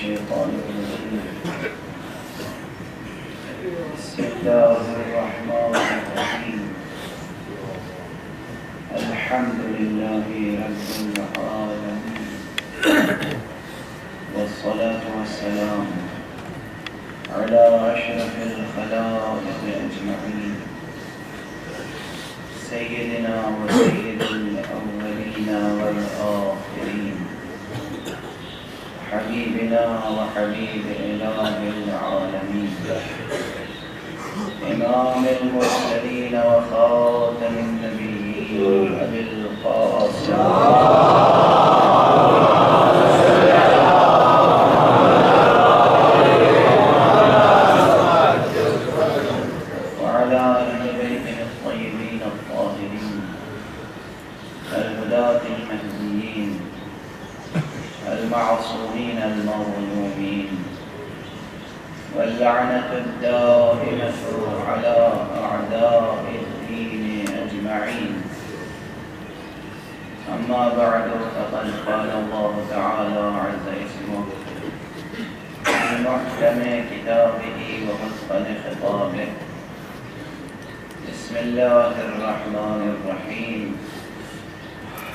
الشيطان الرجيم بسم الله الرحمن الرحيم الحمد لله رب العالمين والصلاة والسلام على أشرف الخلائق أجمعين سيدنا وسيد الأولين والآخرين حبيبنا وحبيب إله العالمين إمام المرسلين وخاتم النبيين أبي القاسم وعلى أهل بيته الطيبين الطاهرين الهداة المهديين المعصومين المظلومين واللعنة الدائمة على أعداء الدين أجمعين أما بعد فقد قال الله تعالى عز اسمه في محكم كتابه ومتقن خطابه بسم الله الرحمن الرحيم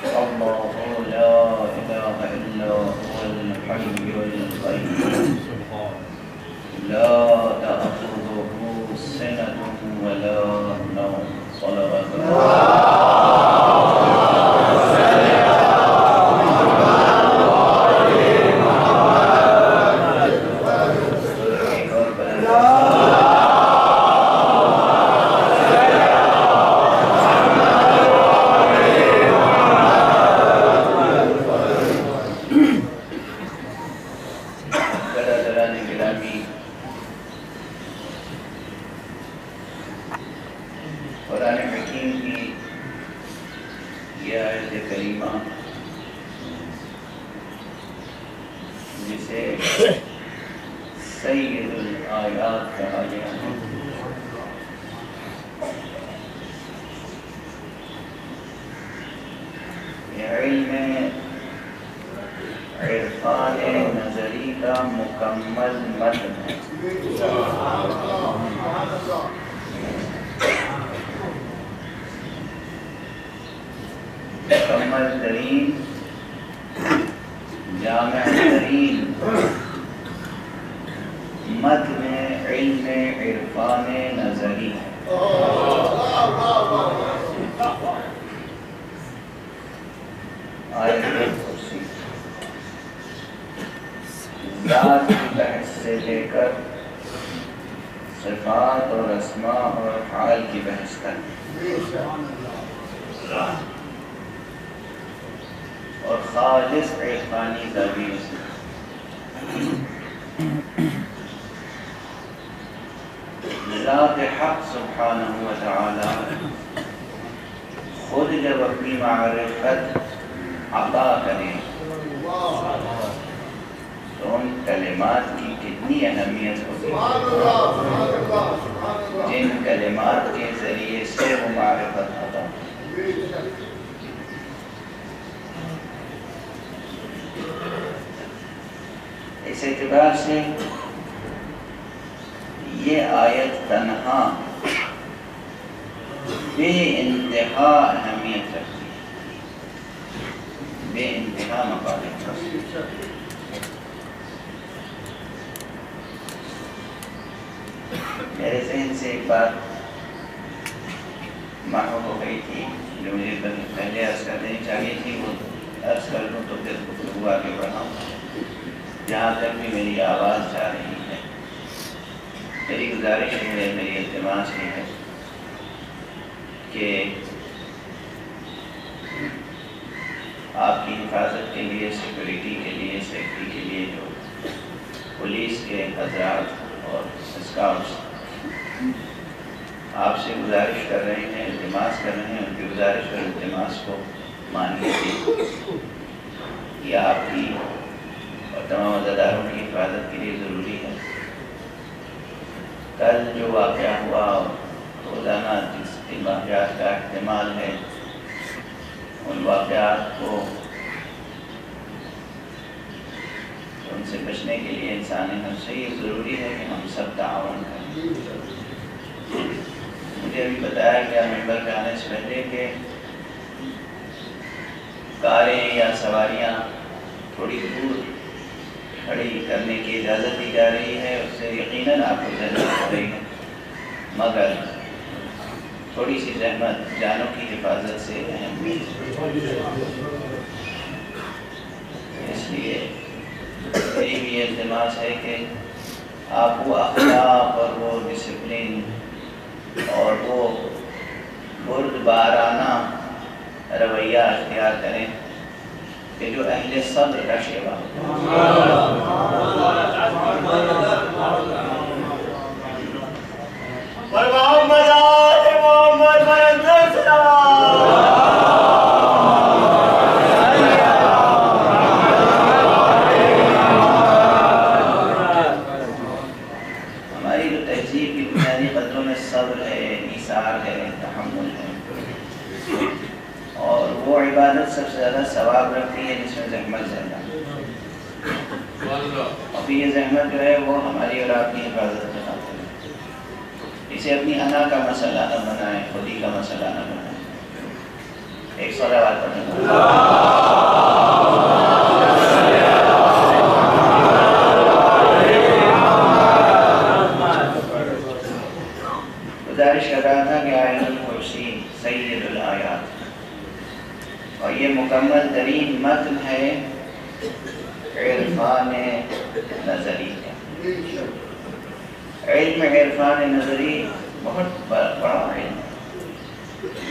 الله لا إله إلا هو الحي القيوم لا تأخذه سنة ولا نوم صلوات قرآن حکیم کی یہ آیت کریمہ جسے سید الآیات کہا گیا ہے یہ علم عرفان نظری کا مکمل متن ہے مکمل ترین جامع ترین متن علم عرفان نظری ہے آیت کرسی ذات کی بحث سے لے کر صفات اور اسماء اور افعال کی بحث تک اور خالص عرفانی زاویے سے ذات حق سبحانہ وتعالی خود جب اپنی معرفت عطا کریں تو ان کلمات کی کتنی اہمیت ہوتی ہے جن کلمات کے ذریعے سے وہ معرفت عطا اس اعتبار سے یہ آیت تنہا بے انتہا اہمیت رکھتی ہے بے انتہا مقابل رکھتی ہے میرے ذہن سے ایک بات محو ہو گئی تھی جو مجھے پہلے عرض کر دینی چاہیے تھی وہ عرض کر لوں تو پھر گفتگو آگے بڑھاؤں جہاں تک بھی میری آواز جا رہی ہے میری گزارش ہے میری التماس ہے کہ آپ کی حفاظت کے لیے سیکورٹی کے لیے سیفٹی کے لیے جو پولیس کے حضرات اور اسکاؤٹس آپ سے گزارش کر رہے ہیں التماس کر رہے ہیں ان کی گزارش اور التماس کو ماننے کی یہ آپ کی اور تمام عزاداروں کی حفاظت کے لیے ضروری ہے کل جو واقعہ ہوا روزانہ جس کے واقعات کا احتمال ہے ان واقعات کو ان سے بچنے کے لیے انسانی نفس سے یہ ضروری ہے کہ ہم سب تعاون کریں۔ مجھے ابھی بتایا گیا ممبر پہ آنے سے پہلے کہ کاریں یا سواریاں تھوڑی دور کھڑی کرنے کی اجازت دی جا رہی ہے، اس سے یقیناً آپ کو زحمت ہو رہی ہے، مگر تھوڑی سی زحمت جانوں کی حفاظت سے اہم ہے۔ اس لیے میری بھی یہ التماس ہے کہ آپ وہ اخلاق اور وہ ڈسپلن اور وہ بردبارانہ رویہ اختیار کریں کہ جو اہل صبر کا شیوا ہماری جو تہذیب کی بنیادی قدروں میں صبر ہے، ایثار ہے، تحمل ہے، اور وہ عبادت سب سے زیادہ ثواب رکھتی ہے جس میں زحمت زیادہ۔ ابھی یہ زحمت جو ہے وہ ہماری اور آپ کی حفاظت میں خاطر ہے، اسے اپنی انا کا مسئلہ نہ بنائیں، خودی کا مسئلہ نہ بنائیں۔ ایک صلوات پڑھیں۔ گزارش کر رہا تھا کہ آیت الکرسی سید الآیات، اور یہ مکمل ترین متن ہے عرفان نظری کا۔ علم عرفان نظری بہت بڑا علم ہے،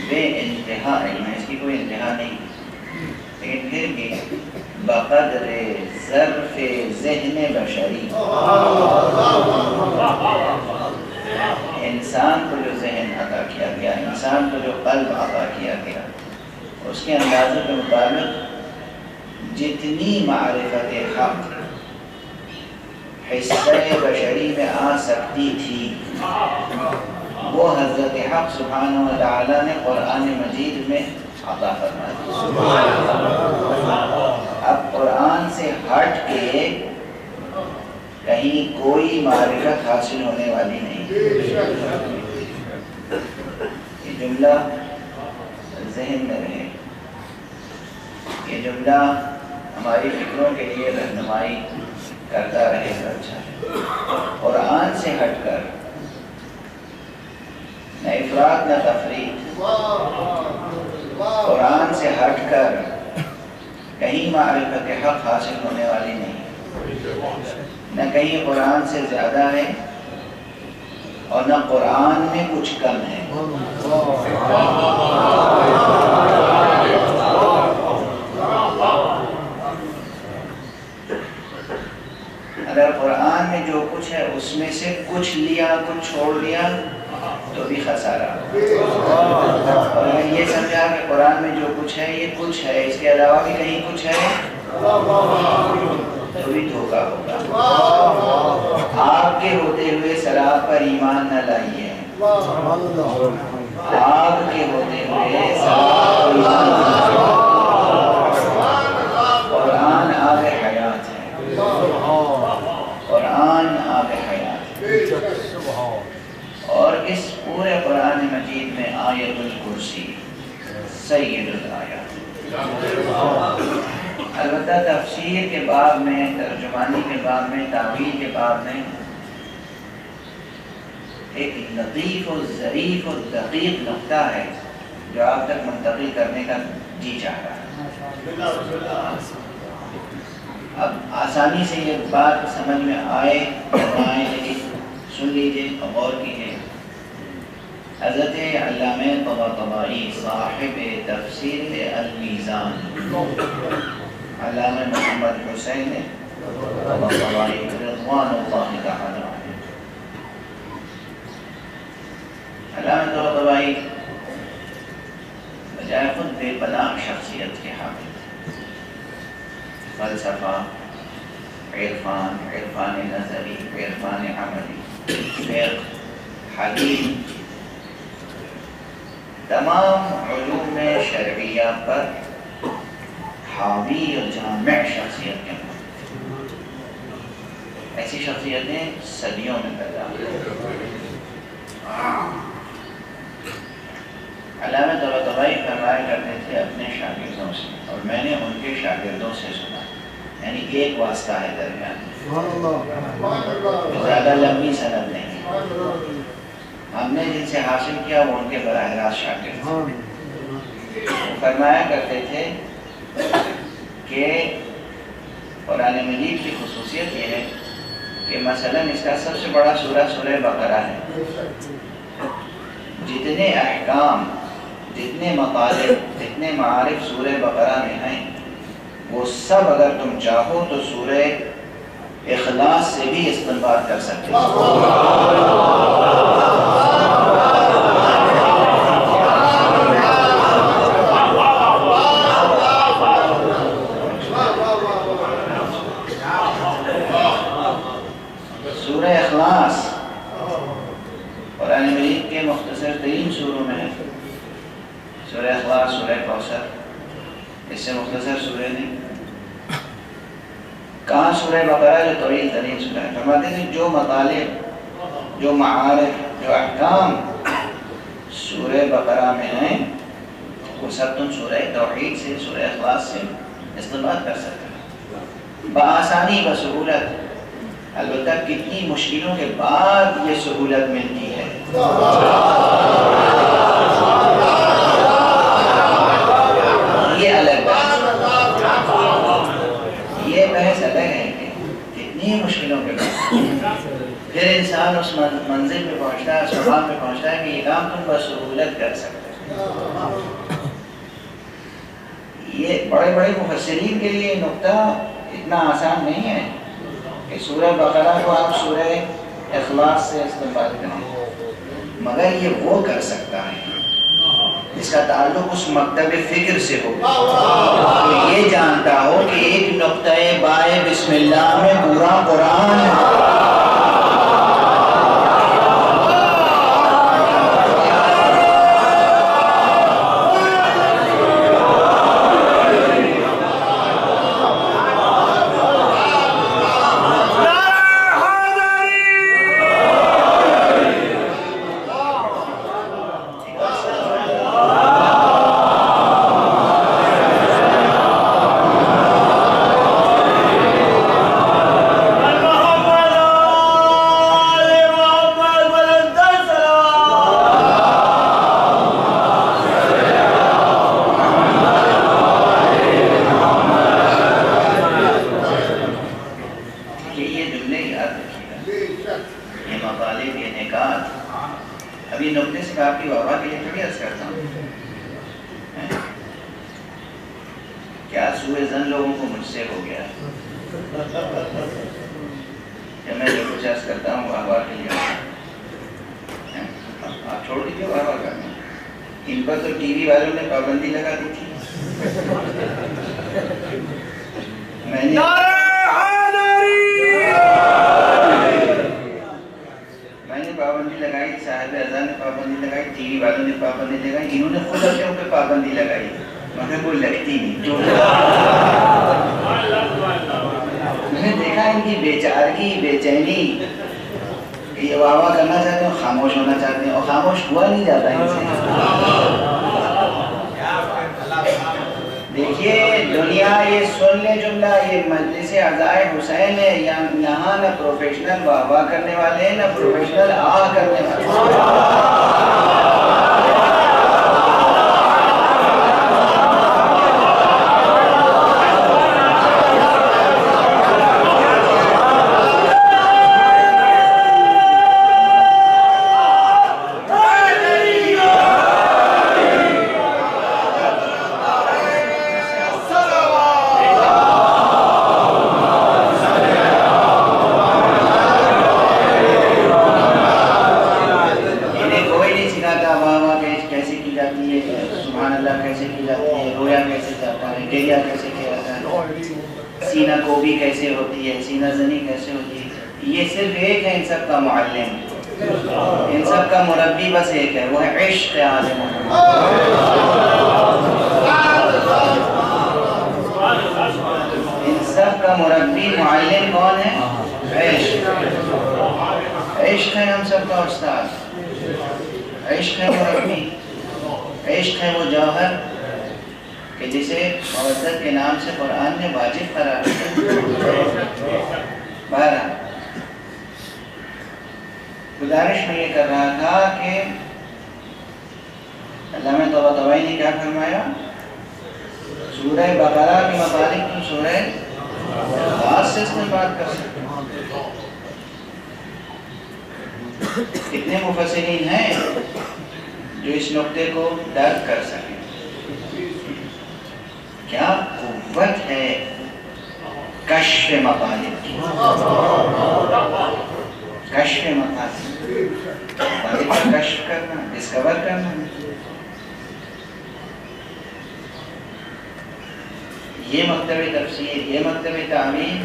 بے انتہا علم ہے، اس کی کوئی انتہا نہیں، لیکن پھر بھی بقدر ظرف ذہن بشری، انسان کو جو ذہن عطا کیا گیا، انسان کو جو قلب عطا کیا گیا، اس کے اندازے کے مطابق جتنی معرفت حق حصہ بشری میں آ سکتی تھی وہ حضرت حق سبحانہ و تعالیٰ نے قرآن مجید میں عطا فرما دی۔ اب قرآن سے ہٹ کے کہیں کوئی معرفت حاصل ہونے والی نہیں۔ یہ جملہ ذہن میں رہے، یہ جملہ ہماری فکروں کے لیے رہنمائی کرتا رہے گا۔ اچھا ہے، قرآن سے ہٹ کر نہ افراط نہ تفریط، قرآن سے ہٹ کر کہیں معرفت حق حاصل ہونے والی نہیں، نہ کہیں قرآن سے زیادہ ہے اور نہ قرآن میں کچھ کم ہے۔ اگر قرآن میں جو کچھ ہے اس میں سے کچھ لیا کچھ چھوڑ دیا تو بھی خسارہ، اور اگر یہ سمجھا کہ قرآن میں جو کچھ ہے یہ کچھ ہے، اس کے علاوہ بھی کہیں کچھ ہے تو بھی دھوکہ ہوگا۔ آپ کے ہوتے ہوئے سراغ پر ایمان نہ لائیے، آپ کے ہوتے ہوئے سراغ پر ایمان نہ لائیے۔ قرآن آب حیات ہے، قرآن آب حیات ہے، اور اس پورے قرآن مجید میں آیت الکرسی سید الآیات۔ البتہ تفسیر کے باب میں، ترجمانی کے باب میں، تعویل کے باب میں ایک لطیف و ظریف و دقیق نقطہ ہے جو آپ تک منتقل کرنے کا جی چاہ رہا ہے۔ اب آسانی سے یہ بات سمجھ میں آئے لیکن سن لیجئے اور غور کیجئے۔ حضرت علامہ طباطبائی صاحب تفسیر المیزان، علامہ محمد حسین طباطبائی رضوان اللہ تعالی عنہ، علامہ طباطبائی بجائے خود بے پناہ شخصیت کے حامل، فلسفہ، عرفان، عرفان نظری، عرفان عملی، فقہ، حدیث، تمام علوم شرعیہ پر حاوی اور جامع شخصیت کے ایسی شخصیتیں صدیوں میں پیدا ہوئی. علامہ طباطبائی فرمایا کرتے تھے اپنے شاگردوں سے، اور میں نے ان کے شاگردوں سے سنا، یعنی ایک واسطہ ہے درمیان، زیادہ لمبی سند نہیں. ہم نے جن سے حاصل کیا وہ ان کے براہ راست شاگرد تھے. وہ فرمایا کرتے تھے کہ قرآن مجید کی خصوصیت یہ ہے کہ مثلاً اس کا سب سے بڑا سورہ سورہ بقرہ ہے. جتنے احکام، جتنے مطالب، جتنے معارف سورہ بقرہ میں ہیں، وہ سب اگر تم چاہو تو سورہ اخلاص سے بھی استنباط کر سکتے ہو. سورہ اخلاص قرآن مجید کے مختصر ترین سوروں میں ہے. سورہ اخلاص، سورہ کوثر، اس سے مختصر سورہ نہیں. کہاں سورہ بقرہ جو طویل ترین سورہ ہے. فرماتے ہیں جو مطالب، جو معارف، جو احکام سورہ بقرہ میں ہیں وہ سب تم سورہ توحید سے، سورہ اخلاص سے استنباط کر سکتے ہیں بآسانی، بسہولت. البتہ کتنی مشکلوں کے بعد یہ سہولت ملتی ہے. یہ الگ بحث، یہ بحث الگ ہے کہ کتنی مشکلوں کے بعد پھر انسان اس منزل پہ پہنچتا ہے، اس مقام پہ پہنچتا ہے کہ یہ کام تم بسہولت کر سکتے ہو. یہ بڑے بڑے مفسرین کے لیے نقطہ اتنا آسان نہیں ہے کہ سورہ بقرہ کو آپ سورہ اخلاص سے استنباط کریں، مگر یہ وہ کر سکتا ہے جس کا تعلق اس مکتب فکر سے ہو، تو یہ جانتا ہو کہ ایک نقطہ بائے بسم اللہ میں پورا قرآن ہے. موظف کا مربی معلم کون ہے؟ عشق. عشق ہے ہم سب کا استاد، عشق ہے مربی، عشق ہے وہ جوہر کہ جسے موظف کے نام سے قرآن نے واجب قرار دیا. بہرحال گزارش میں یہ کر رہا تھا کہ علامہ طباطبائی نے کیا فرمایا؟ سورہ بقرہ کے متعلق تم سورہ اخلاص سے اس میں بات کر سکتے. کتنے مفسرین ہیں جو اس نقطے کو درک کر سکیں؟ کیا قوت ہے کشف مطالب کی، کشف مطالب کا کشف کرنا، ڈسکور کرنا. یہ مکتب تفسیر، یہ مکتب تعمیر،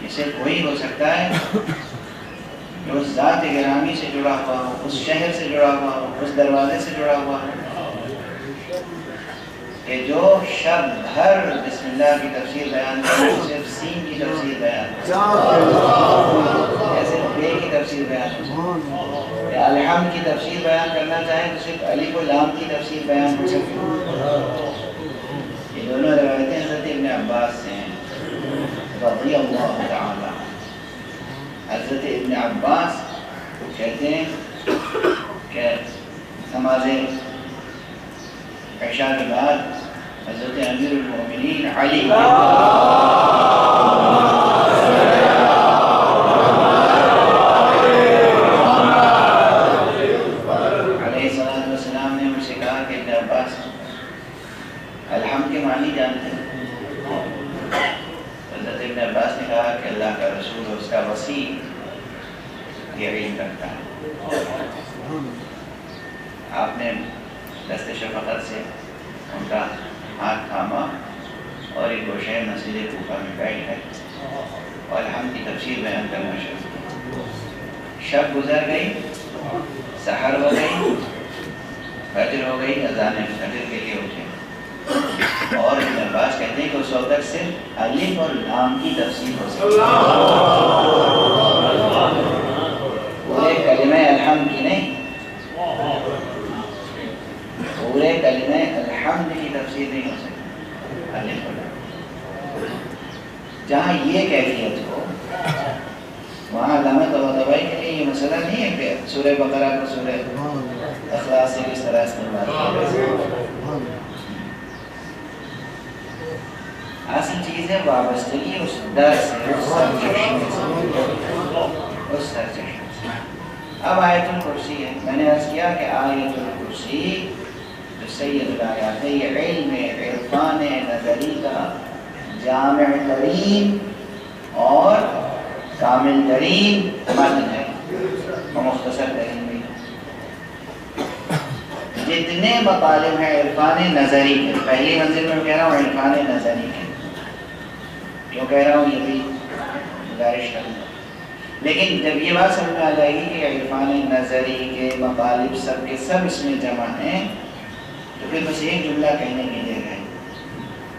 اسے کوئی ہو سکتا ہے جو اس ذات گرامی سے جڑا ہوا ہو، اس شہر سے جڑا ہوا ہو، اس دروازے سے جڑا ہوا ہو، کہ جو شب بھر بسم اللہ کی تفسیر بیان کرے صرف سین کی تفسیر بیان جیسے بے کی تفسیر بیان، یا الحمد کی تفسیر بیان کرنا چاہیں تو صرف الف و لام کی تفسیر بیان ہو سکتی. یہ دونوں روایتیں حضرت ابن عباس سے ہیں رضی اللہ تعالی. حضرت ابن عباس کہتے ہیں کہ نماز عشاء کے بعد حضرت امیر المؤمنین علی علیہ السلام نے مجھ سے کہا کہ ابن عباس الحمد کے معنی جانتے ہیں؟ حضرت ابن عباس نے کہا کہ اللہ کا رسول اور اس کا وسیع یہ علم رکھتا ہے. آپ نے دست شفقت سے ان کا ہاتھ تھاما اور ایک گوشے مسجد کوفہ میں بیٹھ گئے اور الحمد کی تفسیر بیان کرنا شروع کیا. شب گزر گئی، سحر ہو گئی، فجر ہو گئی، اذان فجر کے لیے اٹھے اور ابن عباس کہتے ہیں کہ اس وقت تک صرف الف اور لام کی تفسیر ہو سکتی پورے کلمہ الحمد کی نہیں، پورے کلمہ الحمد کی تفسیر نہیں ہو سکتی الف اور لام. جہاں یہ کیفیت ہو وہاں علامہ طباطبائی کے لیے یہ مسئلہ نہیں ہے کہ سورہ بقرہ کو سورہ اخلاص سے کس طرح استعمال کیا. اصل چیز ہے وابستگی اس درس سے، اس سرچشمے سے. اب آیت الکرسی ہے. میں نے عرض کیا کہ آیت الکرسی جو سید الآیات ہے، یہ علم عرفان نظری کا جامع ترین اور کامل ترین متن ہے اور مختصر ترین بھی. جتنے مطالب ہیں عرفان نظری کے، پہلی منزل میں کہہ رہا ہوں عرفان نظری کے، کیوں کہہ رہا ہوں یہ بھی گزارش کروں. لیکن جب یہ بات سمجھ میں آ جائے گی کہ عرفان نظری کے مطالب سب کے سب اس میں جمع ہیں تو پھر بس ایک جملہ کہنے کے لیے ہے،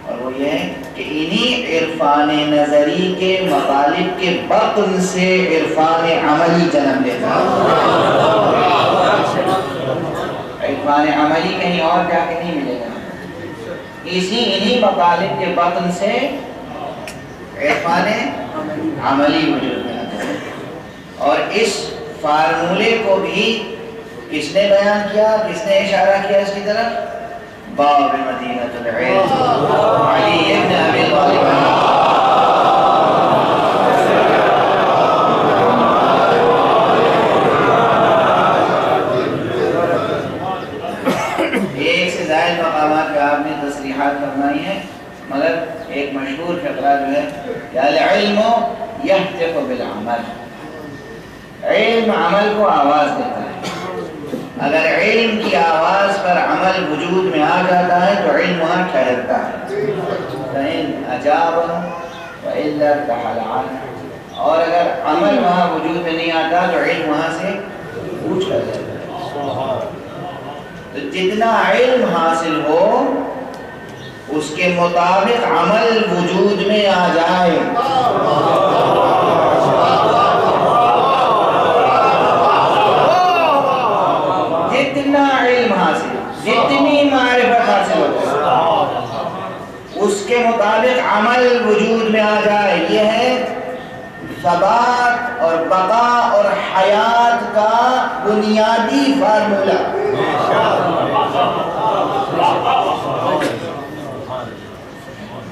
اور وہ یہ ہے کہ انہی عرفان نظری کے مطالب کے بطن سے عرفان عملی جنم لیتا ہے. عرفان عملی کہیں اور جا کے نہیں ملے گا، انہی مطالب کے بطن سے عرفان عملی وجود میں آتا ہے. اور اس فارمولے کو بھی کس نے بیان کیا، کس نے اشارہ کیا اس کی طرف؟ باب مدینۃ العلم علی ابن ابی طالب. ایک سے زائد مقامات کا آپ نے تصریحات فرمائی ہیں، مگر ایک مشہور فقرہ جو ہے کہ العلم یہتف بالعمل، علم عمل کو آواز دیتا ہے. اگر علم کی آواز پر عمل وجود میں آ جاتا ہے تو علم وہاں ٹھہرتا ہے. فَإِنْ أَجَابَهُ وَإِلَّا ارْتَحَلَ عَنْهُ. اور اگر عمل وہاں وجود میں نہیں آتا تو علم وہاں سے کوچ کر جاتا ہے. تو جتنا علم حاصل ہو اس کے مطابق عمل وجود میں آ جائے. جتنا علم حاصل، جتنی معرفت حاصل ہوتا ہے اس کے مطابق عمل وجود میں آ جائے. یہ ہے ثبات اور بقا اور حیات کا بنیادی فارمولہ.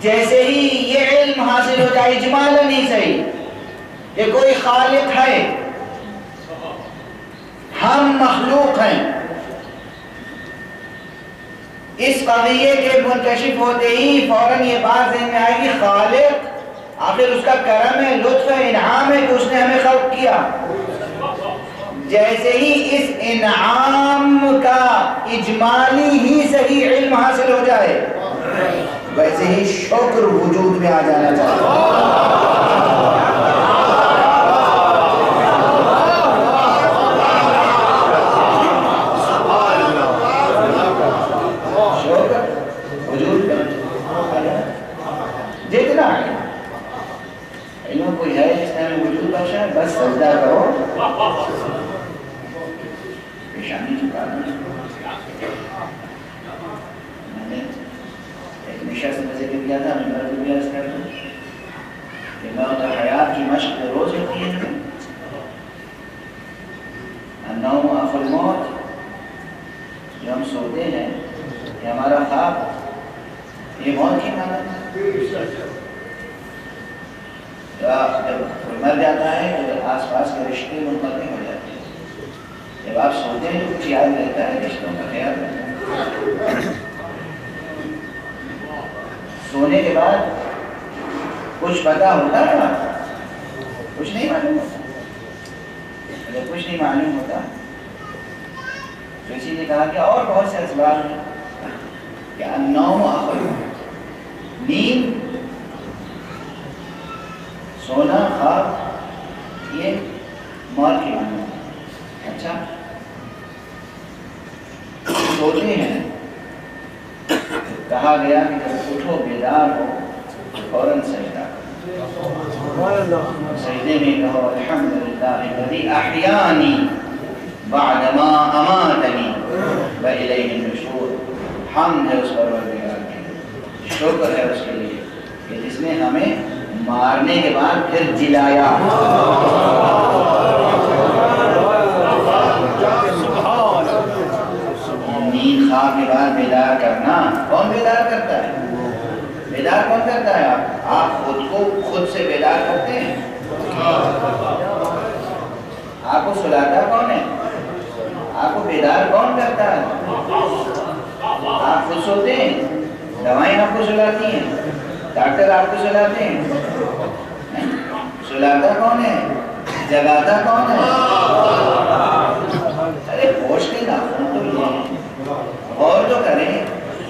جیسے ہی یہ علم حاصل ہو جائے اجمالاً ہی صحیح کہ کوئی خالق ہے، ہم مخلوق ہیں، اس قضیے کے منکشف ہوتے ہی فوراً یہ بات ذہن میں آئے گی خالق آخر اس کا کرم ہے، لطف ہے، انعام ہے کہ اس نے ہمیں خلق کیا. جیسے ہی اس انعام کا اجمالی ہی صحیح علم حاصل ہو جائے ویسے ہی شکر وجود میں آ جانا چاہیے. شکر وجود میں جتنا ہے علم کوئی ہے جس نے ہمیں وجود بخشا ہے، بس سجدہ کرو، پیشانی چکا دیں. میں نے ایک نشست میں ذکر کیا تھا، میں مرد بھی عرض کر دوں کہ موت اور حیات کی مشق روز ہوتی ہے. النوم اخو الموت، جو ہم سوتے ہیں یہ ہمارا خواب، یہ موت کی معنی ہے. جب کوئی مر جاتا ہے تو آس پاس کے رشتے منقطع ہو جاتے ہیں. جب آپ سوتے ہیں تو کچھ یاد رہتا ہے، رشتوں کا خیال رہتا ہے. سونے کے بعد کچھ پتا ہوتا ہے، کچھ نہیں معلوم ہوتا. اگر کچھ نہیں معلوم ہوتا تو اسی نے کہا کہ اور بہت سے اسباب ہیں کہ النوم اخو الموت، نیند، سونا، خواب، یہ موت کی معنی ہے. اچھا سوتے ہیں، کہا گیا کہ جب اٹھو بیدار ہو فوراً سجدہ کرو. سجدے میں کہو الحمدللہ الذی احیانی بعدما اماتنی والیہ النشور. حمد ہے اس پروردگار کے، شکر ہے اس کے لیے کہ جس نے ہمیں مارنے کے بعد پھر جلایا. نیند خواب کے بعد بیدار کرنا، کون بیدار کرتا ہے؟ بیدار کون کرتا ہے؟ آپ خود کو خود سے بیدار کرتے ہیں. آپ کو سلاتا کون ہے؟ آپ کو بیدار کون کرتا ہے؟ آپ خود سوتے ہیں، دوائیں آپ کو سلاتی ہیں، ڈاکٹر آپ کو سلاتے ہیں. سلاتا کون ہے؟ جگاتا کون ہے؟ ارے ہوش کے ناخن تو یہ ہیں. غور تو کریں،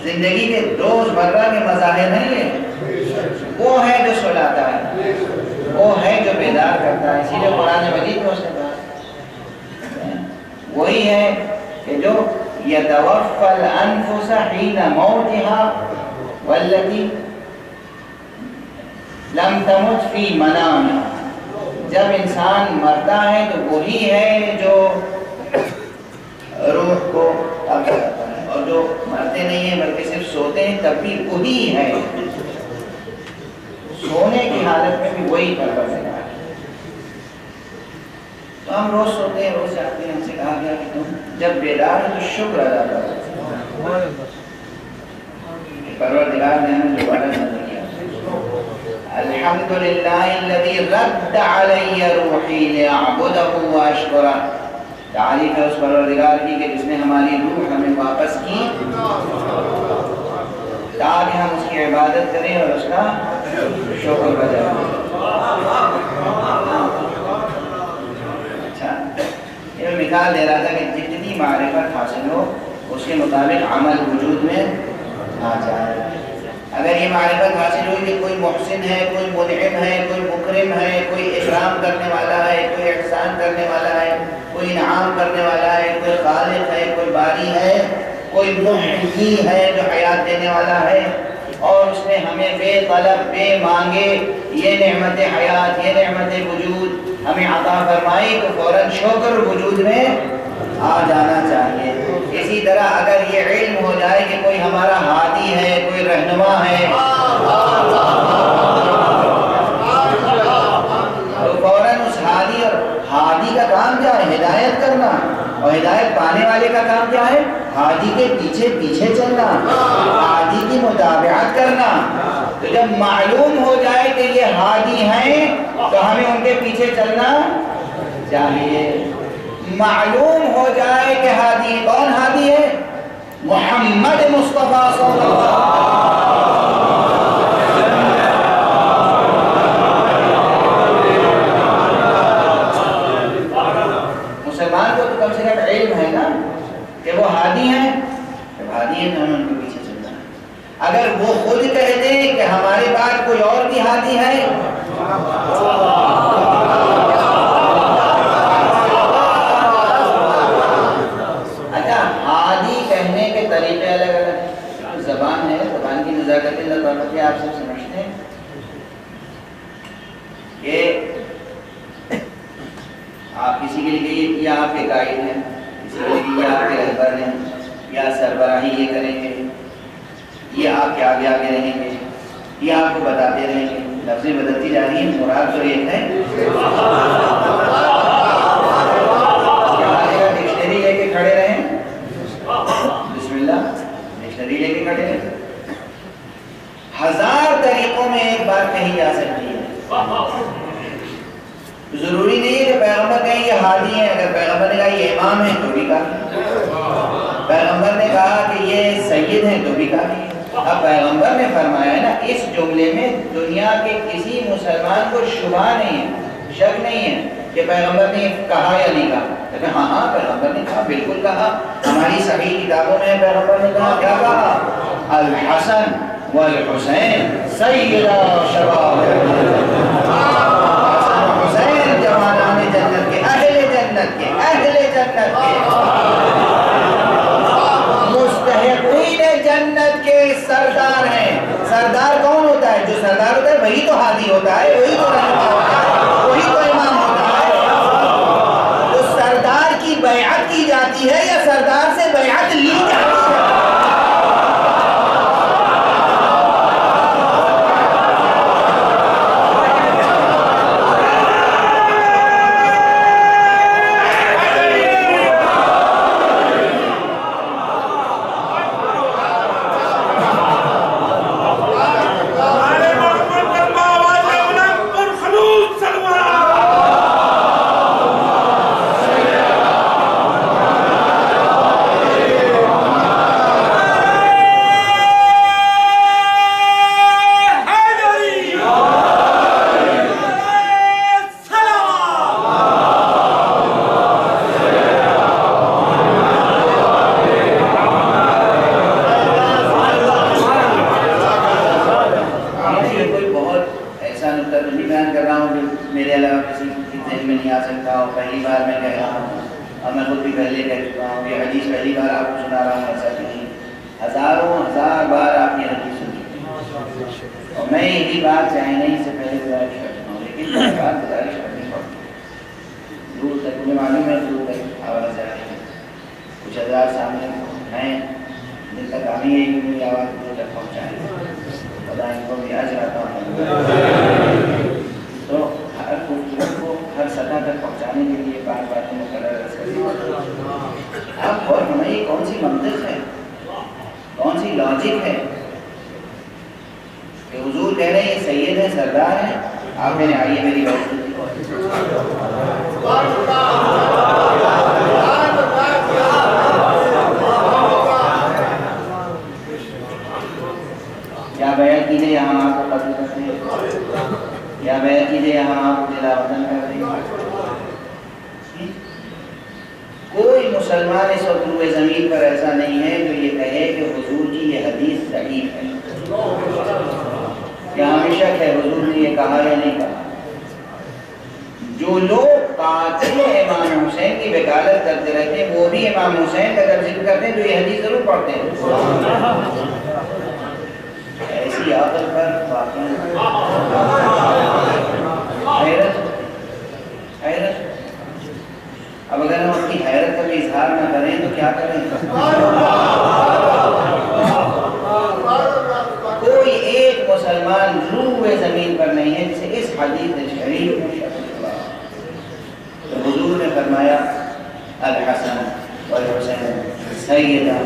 زندگی کے روز مرہ کے مظاہر نہیں ہیں. وہ ہے جو سلاتا ہے، وہ ہے جو بیدار کرتا ہے. اسی لیے قرآن مجید میں اس نے کہا وہی ہے کہ جو یتوفی الانفس حین موتها والتی لم تمت فی منامها. جب انسان مرتا ہے تو وہی ہے جو روح کو قبض کرتا ہے، اور جو مرتے نہیں ہیں بلکہ صرف سوتے ہیں تب بھی وہی ہے. سونے کی حالت میں بھی وہی پروردگار ہے. تو ہم روز سوتے ہیں، روز جاگتے ہیں. ہم سے کہا گیا کہ تم جب بیدار ہو تو شکر ادا کرو. پروردگار نے ہمیں دوبارہ نظر کیا. الحمدللہ الذی رد علی روحی لأعبدہ واشکرہ. تعریف ہے اس پروردگار کی کہ جس نے ہماری روح ہمیں واپس کی تاکہ ہم اس کی عبادت کریں اور اس کا شکر بجا کریں. اچھا یہ مثال دے رہا تھا کہ جتنی معرفت حاصل ہو اس کے مطابق عمل وجود میں آ جائے. اگر یہ معرفت حاصل ہوئی کہ کوئی محسن ہے، کوئی منعم ہے، کوئی مکرم ہے، کوئی اکرام کرنے والا ہے، کوئی احسان کرنے والا ہے، کوئی انعام کرنے والا ہے، کوئی خالق ہے، کوئی باری ہے، کوئی محیی ہے جو حیات دینے والا ہے، اور اس نے ہمیں بے طلب بے مانگے یہ نعمت حیات، یہ نعمت وجود ہمیں عطا فرمائی تو فوراً شکر وجود میں آ جانا چاہیے۔ اسی طرح اگر یہ علم ہو جائے کہ کوئی ہمارا ہادی ہے، کوئی رہنما ہے، تو فوراً اس ہادی، اور ہادی کا کام کیا ہے؟ ہدایت کرنا، اور ہدایت پانے والے کا کام کیا ہے؟ ہادی کے پیچھے پیچھے چلنا، ہادی کی متابعت کرنا۔ تو جب معلوم ہو جائے کہ یہ ہادی ہیں تو ہمیں ان کے پیچھے چلنا چاہیے۔ معلوم ہو جائے کہ ہادی کون ہادی ہے؟ محمد مصطفیٰ صلی اللہ علیہ وسلم۔ مسلمان کو تو کم سے کم علم ہے نا کہ وہ ہادی ہیں، جب ہادی ہیں تو ہمیں ان کے پیچھے چلنا ہے۔ اگر وہ خود کہہ دیں کہ ہمارے بعد کوئی اور بھی ہادی ہے، طریقے الگ الگ ہیں، زبان ہے، زبان کی نزاکت لطافت آپ سب سمجھتے ہیں کہ آپ کسی کے لیے یا آپ کے قائد ہیں، کسی کے لیے یا آپ کے رہبر ہیں، یا سربراہی یہ کریں گے، یہ آپ کے آگے آگے رہیں گے، یہ آپ کو بتاتے رہیں گے، لفظیں بدلتی جا رہی ہیں، مراد تو ایک ہے۔ ڈکشنری لے کے کھڑے رہیں، ڈکشنری لے کے کھڑے ہیں۔ ہزار طریقوں میں ایک بات کہی جا سکتی ہے، ضروری نہیں ہے کہ پیغمبر کہیں یہ ہادی ہیں، اگر پیغمبر نے کہا یہ امام ہیں تو بھی کافی، پیغمبر نے کہا کہ یہ سید ہیں تو بھی کافی۔ اب پیغمبر نے فرمایا ہے نا، اس جملے میں دنیا کے کسی مسلمان کو شبہ نہیں ہے، شک نہیں ہے کہ پیغمبر نے کہا یا نہیں کہا، لیکن ہاں پیغمبر نے کہا، بالکل کہا۔ ہماری صحیح کتابوں میں پیغمبر نے کہا، کیا کہا؟ الحسن والحسین سیدا شباب حسین جوانان جنت کے، اہل جنت کے، اہل جنت کے، مستحقین جنت کے سردار ہیں۔ سردار کون ہوتا ہے؟ جو سردار ہوتا ہے وہی تو ہادی ہوتا ہے، وہی تو رہنما ہوتا ہے، وہی تو امام ہوتا ہے۔ تو سردار کی بیعت کی جاتی ہے یا سردار سے بیعت لی جاتی ہے؟ کوئی مسلمان اس وقت روئے زمین پر ایسا نہیں ہے جو یہ کہے کہ حضور کی یہ حدیث ضعیف ہے، یا ہمیشہ کہ حضور نے یہ کہا یا نہیں کہا۔ جو لوگ قاتل امام حسین کی وکالت کرتے رہتے ہیں وہ بھی امام حسین کا جب ذکر کرتے ہیں تو یہ حدیث ضرور پڑھتے ہیں۔ ایسی کی عقل پر واقع حیرت حیرت. اب اگر ہم اپنی حیرت کا بھی اظہار نہ کریں تو کیا کریں؟ کوئی ایک مسلمان روئے زمین پر نہیں ہے جسے اس حدیث شریف میں شک ہوا. تو حضور نے فرمایا الحسن والحسین سیدہ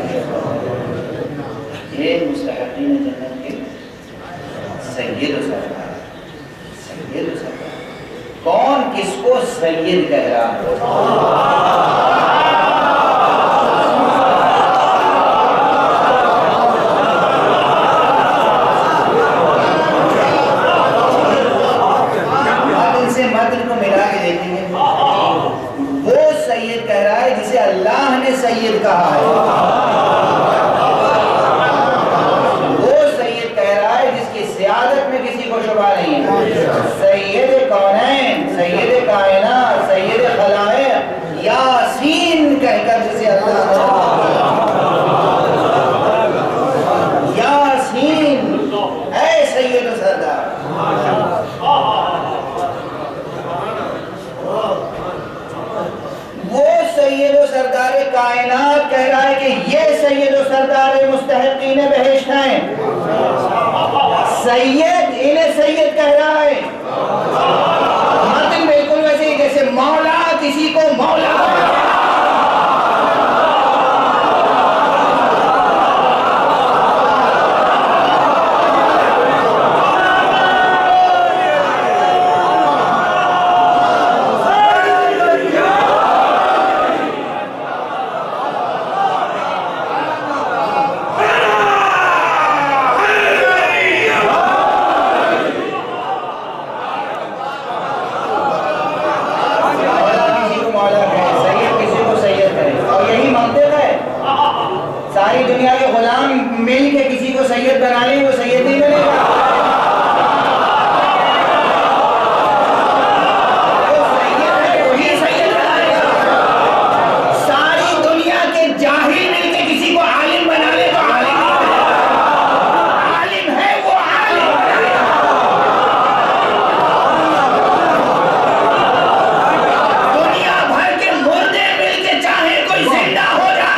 یہ مستحقین جنت کے سید و سردار. سید و سردار کون کس کو سید کہہ رہا ہے؟ آپ ان سے متن کو ملا کے دیکھیں گے. وہ سید کہہ رہا ہے جسے اللہ نے سید کہا ہے. سیادت میں کسی کو شبہ نہیں ہے. سید کونین، سید کائنات، سید خلائق یاسین کہہ کر جسے اللہ یاسین اے سید و سردار. وہ سید و سردار کائنات کہہ رہا ہے کہ یہ سید و سردار مستحقین بہشت ہیں. سید انہیں سید کہہ رہا ہے. متن بالکل ویسے ہی جیسے مولا کسی کو مولا. ساری دنیا کے غلام مل کے کسی کو سید بنا لیں وہ سید نہیں بنے گا. وہ سید ہے وہی سید بنائے گا. ساری دنیا کے جاہل مل کے کسی کو عالم بنا لے تو عالم عالم ہے وہ عالم. دنیا بھر کے مردے مل کے چاہے کوئی زندہ ہو جائے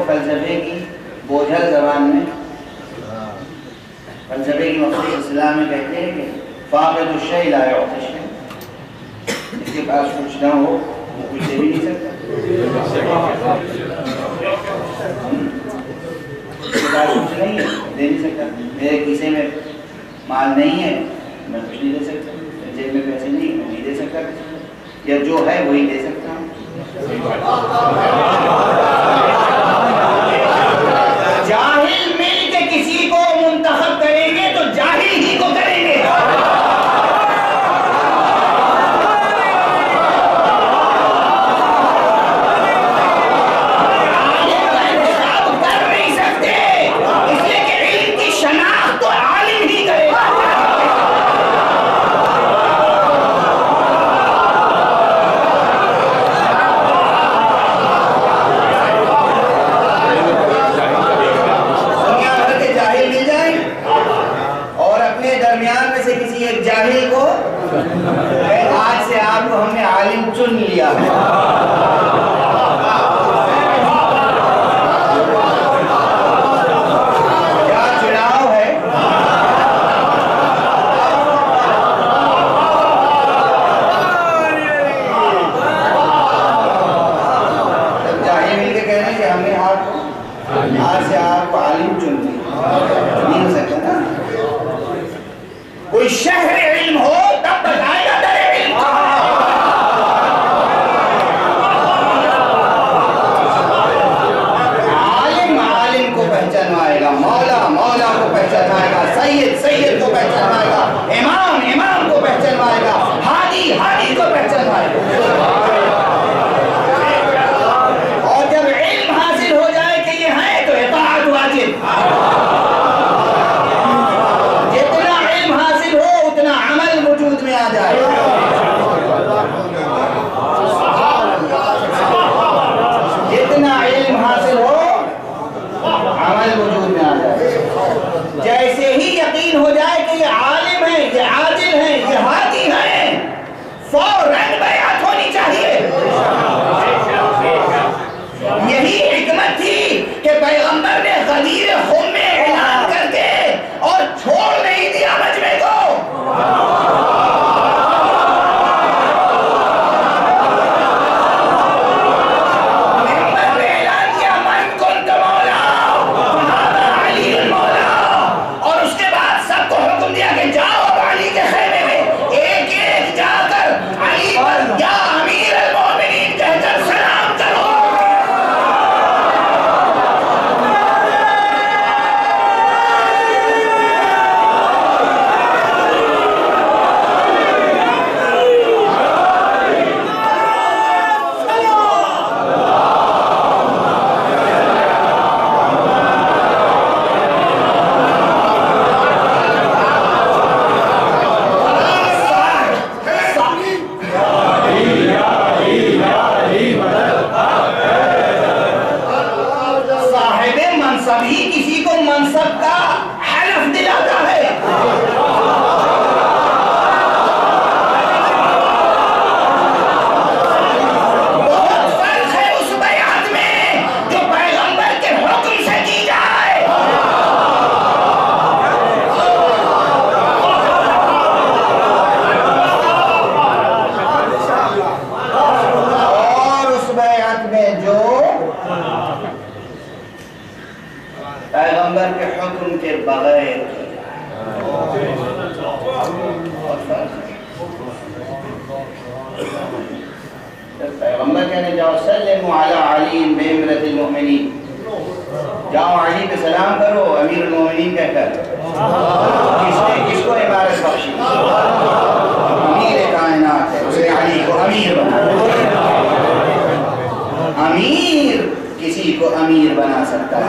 فلسفے کی بوجھل زبان میں فلسفے کی مخصوص اصطلاح میں کہتے ہیں کہ فاقد الشیء لا یعطی الشیء. اس کے پاس کچھ نہ ہو وہ کچھ دے بھی نہیں سکتا. اس کے پاس کچھ نہیں ہے دے نہیں سکتا. میرے کیسے میں مال نہیں ہے میں کچھ نہیں دے سکتا. جیب میں پیسے نہیں میں نہیں دے سکتا. یا جو ہے وہی دے سکتا ہوں. جاہل مل کے کسی کو منتخب کریں گے تو جاہل ہی کو کریں گے. کر نہیں سکتے اس لیے کہ علم کی شناخت تو عالم ہی کرے گا. درمیان میں سے کسی ایک جاہل کو آج سے آپ کو ہم نے عالم چن لیا ہے. کیا چناؤ ہے. جاہل مل کے کہہ رہے ہیں کہ ہم نے آج سے آپ کو عالم چن لیا. نہیں ہو سکتا نا. پیغمبر کے حکم کے بغیر پیغمبر کہنے جاؤ سلموا علی علی بامرۃ المؤمنین، جاؤ علی پہ سلام کرو امیر المومنین کہہ کر۔ کس کو عبارت بخشی؟ امیر کائنات ہے، اس نے علی کو امیر بنا۔ امیر کسی کو امیر بنا سکتا ہے۔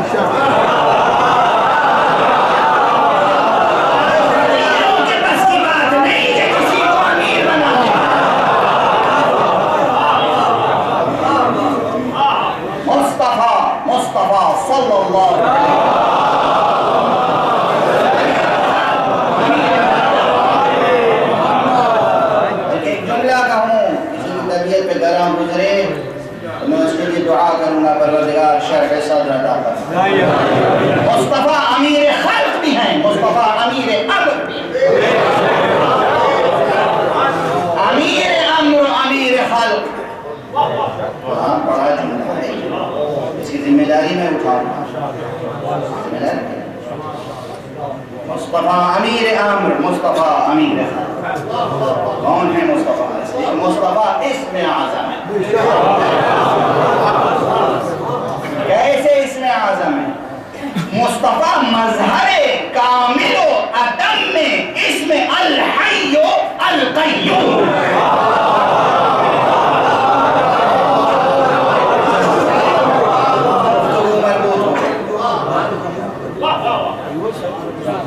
پروردگار شرح صدر عطا فرمائے۔ مصطفیٰ امیر خلق بھی ہیں، مصطفیٰ امیر امر بھی ہیں۔ امیر امر و امیر خلق، ہاں بڑا جملہ ہے، اس کی ذمہ داری میں اٹھاؤں گا۔ مصطفیٰ امیر امر، مصطفیٰ امیر خلق۔ کون ہے مصطفیٰ؟ مصطفیٰ اسم اعظم ہے۔ کیسے اسم اعظم ہے؟ مصطفیٰ مظہر کامل و اتم میں اسم الحی و القیوم۔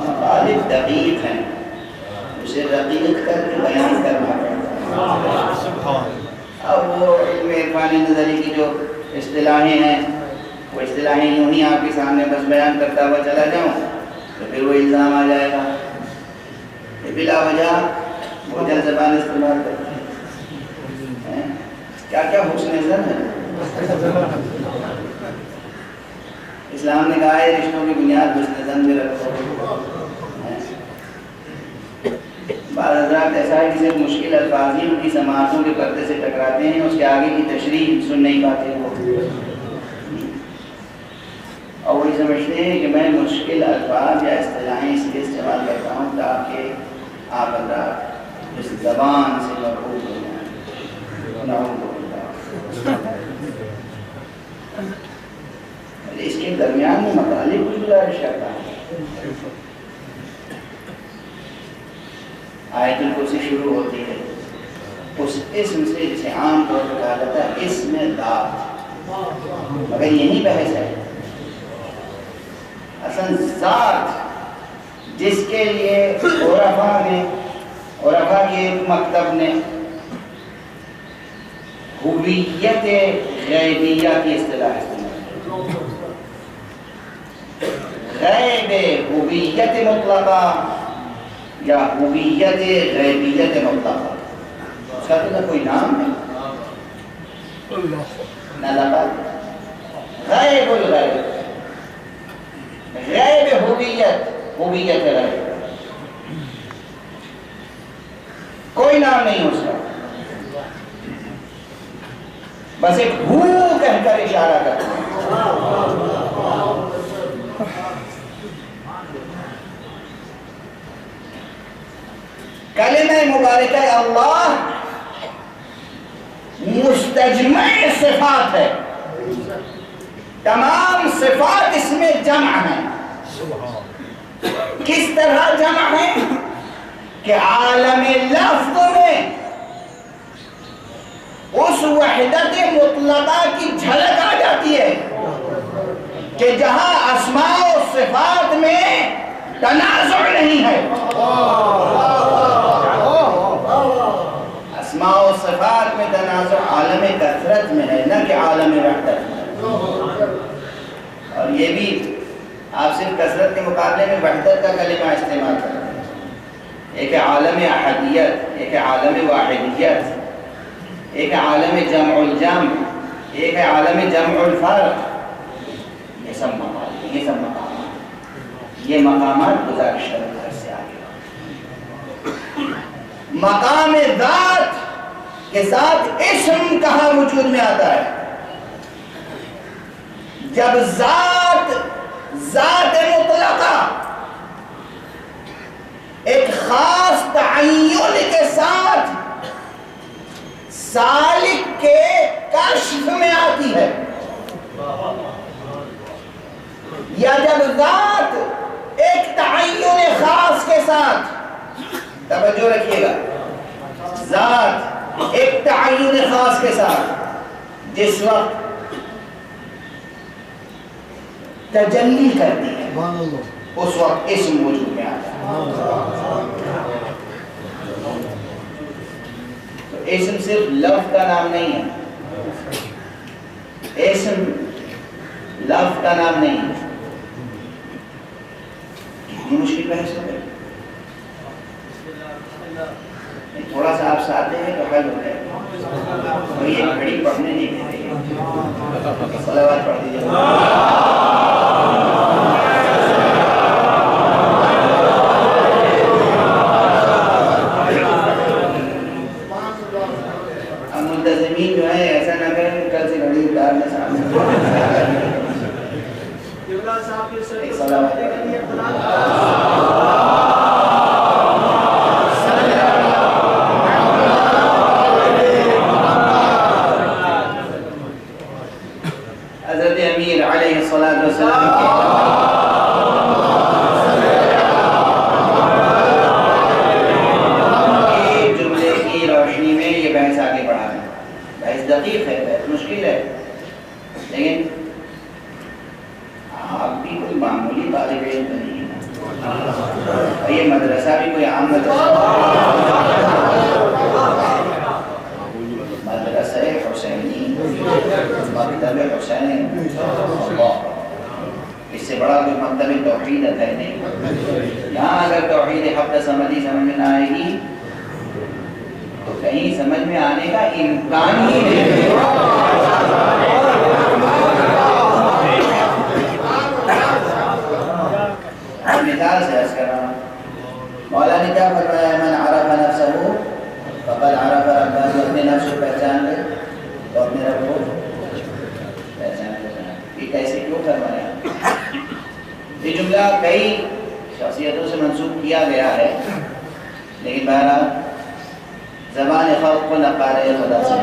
مطالب دقیق ہیں، اسے رقیق کر کے بیان کرنا پڑتا ہے۔ اب وہ علم عرفانی نظری کی جو اصطلاحیں ہیں، وہ اصطلاحیں یوں ہی آپ کے سامنے بس بیان کرتا ہوا چلا جاؤں تو پھر وہ الزام آ جائے گا کہ بلا وجہ وہ جل زبان استعمال کرتے ہیں۔ کیا کیا حسن زن ہے؟ اسلام نے کہا ہے رشتوں کی بنیاد حسن زن میں رکھو۔ بعض حضرات ایسا ہے کہ صرف مشکل الفاظ ہی ان کی سماعتوں کے پردے سے ٹکراتے ہیں، اس کے آگے کی تشریح سن نہیں پاتے وہ، اور وہی سمجھتے ہیں کہ میں مشکل الفاظ یا اصطلاحیں اس لیے استعمال کرتا ہوں تاکہ آپ حضرات اس زبان سے محفوظ ہو جائیں۔ اس کے درمیان میں مطالب کی گزارش کرتا ہوں۔ آیت الکرسی شروع ہوتی ہے اس اسم سے جسے عام طور پر کہا جاتا ہے اسم ذات، مگر یہی بحث ہے۔ اصل ذات جس کے لیے عرفا کے ایک مکتب نے ہویت غیبیہ کی اصطلاح استعمال کی، غیب ہویت مطلقہ یا ہویت غیبیت مطلقہ، اس کا تو نہ کوئی نام ہے نہ لقب۔ غیب الغیب، غیب ہویت غیب، کوئی نام نہیں اس کا، بس ایک ہو کہہ کر اشارہ کرتا ہے۔ کلمہ مبارکہ اللہ مستجمع صفات ہے، تمام صفات اس میں جمع ہیں۔ کس طرح جمع ہیں کہ عالم لفظ میں اس وحدت مطلقہ کی جھلک آ جاتی ہے کہ جہاں اسماء و صفات میں تنازع نہیں ہے۔ اسماء و صفات میں تنازع عالم کثرت میں ہے، نہ کہ عالم وحدت میں۔ اور یہ بھی آپ صرف کثرت کے مقابلے میں وحدت کا کلمہ استعمال کرتے ہیں۔ ایک ہے عالم احدیت، ایک ہے عالم واحدیت، ایک ہے عالم جمع الجمع، ایک ہے عالم جمع الفرق۔ یہ سب مقامات گزارش سے آگے۔ مقام ذات کے ساتھ اسم کہاں وجود میں آتا ہے؟ جب ذات مطلق خاص تعین کے ساتھ سالک کے کشف میں آتی ہے، یا جب ذات ایک تعین خاص کے ساتھ، توجہ رکھیے گا، ذات ایک تعین خاص کے ساتھ جس وقت تجلی کرتی ہے اس وقت اسم وجود میں آتا ہے۔ تو اسم صرف لفظ کا نام نہیں ہے، اسم لفظ کا نام نہیں ہے۔ کتنی مشکل بحث ہو گئی، تھوڑا سا آپ ساتھ دیں گے تو حل ہو جائے گا۔ کوئی ایک گھڑی پڑھنے نہیں دے رہی ہے، صلوات پڑھ دیجیے۔ اب ملتزمین جو ہے ایسا نہ کریں کہ کل سے گھڑی اتارنے سامنے ایک صلوات پڑھ دیجیے۔ حضرت امیر علیہ السلام کے جملے کی روشنی میں یہ بحث آگے بڑھا ہے۔ بحث دقیق ہے، بحث مشکل ہے، لیکن آپ بھی کوئی معمولی طالب علم نہیں ہے، یہ مدرسہ بھی کوئی عام مدرسہ حسینی، مکتب حسین، اس سے بڑا کوئی مکتب توحید ہے نہیں۔ یہاں اگر توحید حق سمجھی سمجھ میں نہ آئے گی تو کہیں سمجھ میں آنے کا امکان ہی نہیں۔ مثال سے عرض کر رہا ہوں، مولا نے کیا فرمایا؟ من عرف نفسہ فقد عرف ربہ، جو اپنے نفس کو پہچان لے تو اپنے رب کو پہچان لے۔ یہ کیسے کیوں فرمایا؟ یہ جملہ کئی شخصیتوں سے منسوب کیا گیا ہے، لیکن بہرحال زبان خلق کو نقارِ خدا سے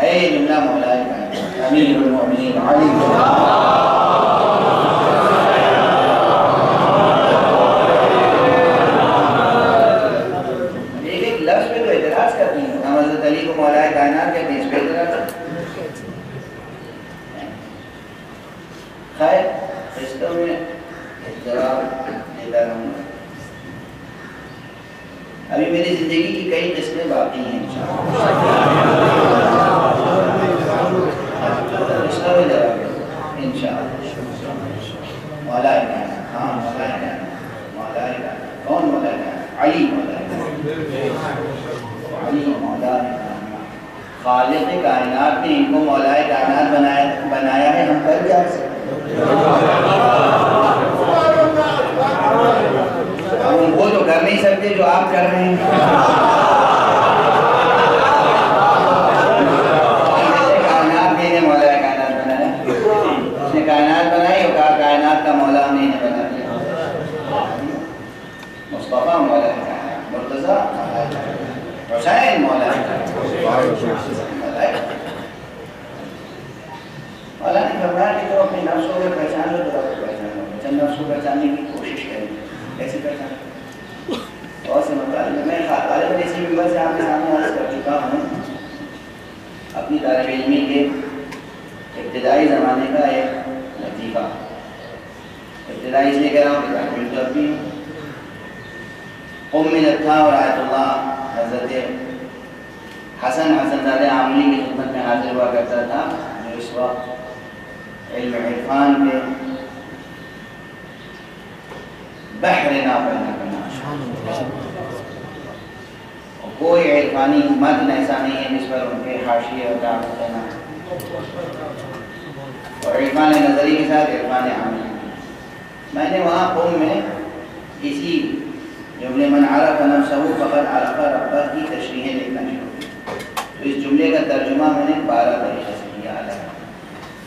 ہے یہ جملہ مولا کا امیر المومنین علی علی کو مولا کائنات کہتے ہیں، اس پہ اعتراض۔ خیر قسطوں میں جواب دیتا رہوں گا۔ ابھی میری زندگی کی کئی قسمیں باقی ہیں انشاءاللہ، قسطوں میں جواب انشاءاللہ۔ مولا کائنات، ہاں مولا کائنات، مولا کائنات کون مولا کائنات؟ علی مولا کائنات، علی مولا خالق کائنات نے ان کو مولا کائنات بنایا ہے، ہم کر کیا سکتے؟ ہم وہ تو کر نہیں سکتے جو آپ کر رہے ہیں۔ کائنات نے مولا کائنات بنایا، اس نے کائنات بنائی اور کہا کائنات کا مولا ہم نے بنا دیا۔ مصطفیٰ مولا کائنات، مرتضیٰ مولا کائنات، حسین مولا کائنات۔ مولا نے فرمایا کہ تو اپنے نفس کو پہچان لو تو آپ کو پہچان لو، چند نفس کو پہچاننے کی کوشش کریں، کیسے پہچان؟ بہت سے مطالب میں غالباً اسی ممبر سے آپ کے سامنے عرض کر چکا ہوں، اپنی طالب علمی کے ابتدائی زمانے کا ایک لطیفہ، ابتدائی اس لیے کہہ رہا ہوں کہ طالب علم تو اب بھی امید تھا اور آیت اللہ حضرت حسن زادہ عاملی کی خدمت میں حاضر ہوا کرتا تھا، جو اس وقت علم عرفان کے بحر ناپیدا کرنا، کوئی عرفانی متن ایسا نہیں ہے جس پر ان کے حاشیے اور تعارف کرنا، اور عرفان نظری کے ساتھ عرفان عملی۔ میں نے وہاں قوم میں اسی جملے من عرف نفسہ فقد عرف ربہ کی تشریحیں لکھنا شروع کی۔ تو اس جملے کا ترجمہ میں نے 12 طریقے سے کیا ہے،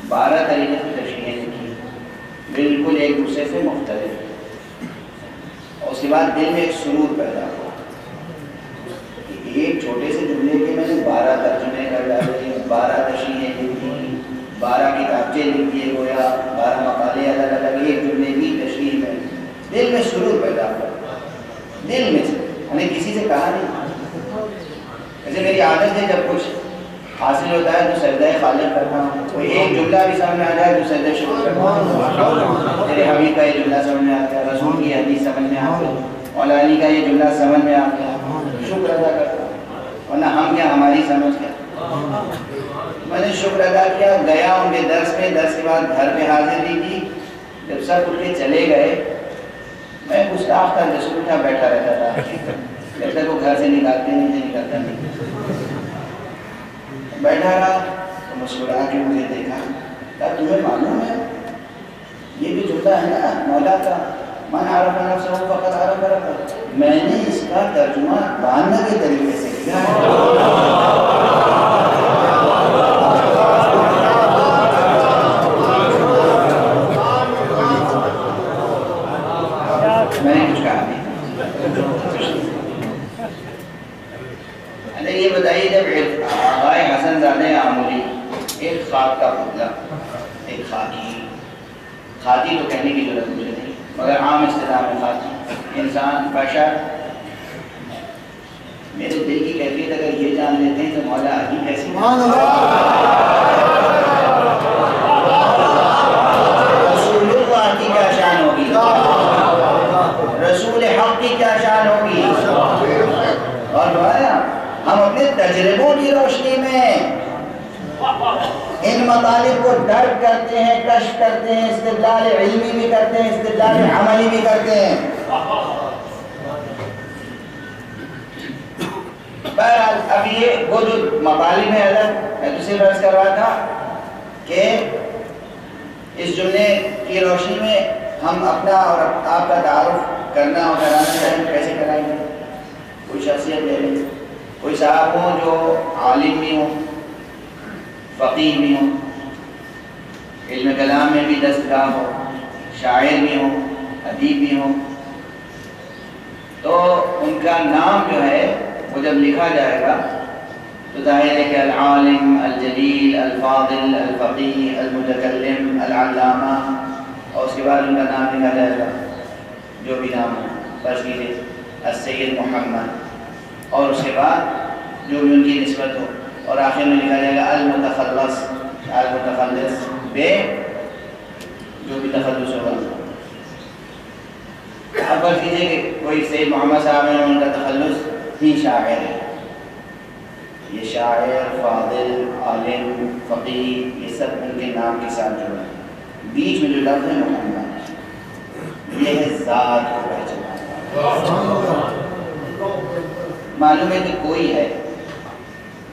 12 طریقے سے تشریحیں لکھی، بالکل ایک دوسرے سے مختلف۔ اس کے بعد دل میں ایک سرور پیدا ہوا. ایک چھوٹے سے جملے کے میں نے 12 ترجمے کر ڈالے، 12 تشریحیں لکھی، 12 کتابچے لکھ دیے، گویا 12 مقالے الگ الگ ایک جملے کی تشریح میں. دل میں سرور پیدا ہوا، دل میں سے. میں نے کسی سے کہا نہیں. ایسے میری عادت ہے جب کچھ حاصل ہوتا ہے تو سجدہ خالق کرتا ہوں. کوئی ایک جملہ بھی سامنے آ جائے تو سجدہ شکر کرتا ہوں. میرے حبیب کا یہ جملہ سمجھ میں آ گیا، رسول کی حدیث سمجھ میں آ گئی، مولا علی کا یہ جملہ سمجھ میں آ گیا، شکر ادا کرتا ہوں. ورنہ ہم کیا، ہماری سمجھ کیا. میں نے شکر ادا کیا، گیا ان کے درس میں، درس کے بعد گھر پہ حاضری کی. جب سب اٹھ کے چلے گئے میں گستاخ تھا، جسم اٹھا بیٹھا رہتا تھا جب تک وہ گھر سے نکالتے نہیں تھے، نکلتا نہیں. بیٹھا رہا تو مسکرا کے مجھے دیکھا، کہا تمہیں معلوم ہے یہ بھی جملہ ہے نا مولا کا، من عرف نفسہ فقد عرف ربہ. میں نے اس کا ترجمہ 92 کے طریقے سے کیا ہے. میں نے کچھ کہا نہیں. یہ بتائیے جب آقائے حسن زادہ آمولی ایک خاک کا پتلا، ایک خاکی تو کہنے کی ضرورت مجھے نہیں، مگر عام اصطلاح میں خاکی انسان بشر. میرے دل کی کیفیت اگر یہ جان لیتے ہیں تو مولا علی کیسی رسول اللہ کی کیا شان ہوگی، رسول حق کی کیا شان ہوگی. اور بھایا ہم اپنے تجربوں کی روشنی میں ان مطالب کو درک کرتے ہیں، کشف کرتے ہیں، استدلال علمی بھی کرتے ہیں، استدلال عملی بھی کرتے ہیں. بہرحال اب یہ وہ جو مطالب ہے الگ، میں دوسری برس کر رہا تھا کہ اس جملے کی روشنی میں ہم اپنا اور آپ کا تعارف کرنا اور کرانا چاہیں کیسے کرائیں گے. کوئی شخصیت لے لیں، کوئی صاحب ہوں جو عالم بھی ہوں، فقیہ بھی ہوں، علم کلام میں بھی دستگاہ ہو، شاعر بھی ہوں، ادیب بھی ہوں، تو ان کا نام جو ہے وہ جب لکھا جائے گا تو ظاہر ہے کہ العالم، الجلیل، الفاضل، الفقیہ، المتکلم، العلامہ، اور اس کے بعد ان کا نام لکھا جائے گا جو بھی نام ہو، فرض کیجیے السید محمد، اور اس کے بعد جو بھی ان کی نسبت ہو، اور آخر میں لکھا جائے گا المتخلص، المتخلص بے جو بھی تخلص ہوگا. اب فرض کیجیے کہ کوئی سید محمد صاحب ہیں، ان کا تخلص ہی شاعر ہے. یہ شاعر، فاضل، عالم، فقیہ، یہ سب ان کے نام کے ساتھ جڑا ہے. بیچ میں جو لفظ ہے محمد، یہ ہے ذات کو پہچانا. معلوم ہے کہ کوئی ہے،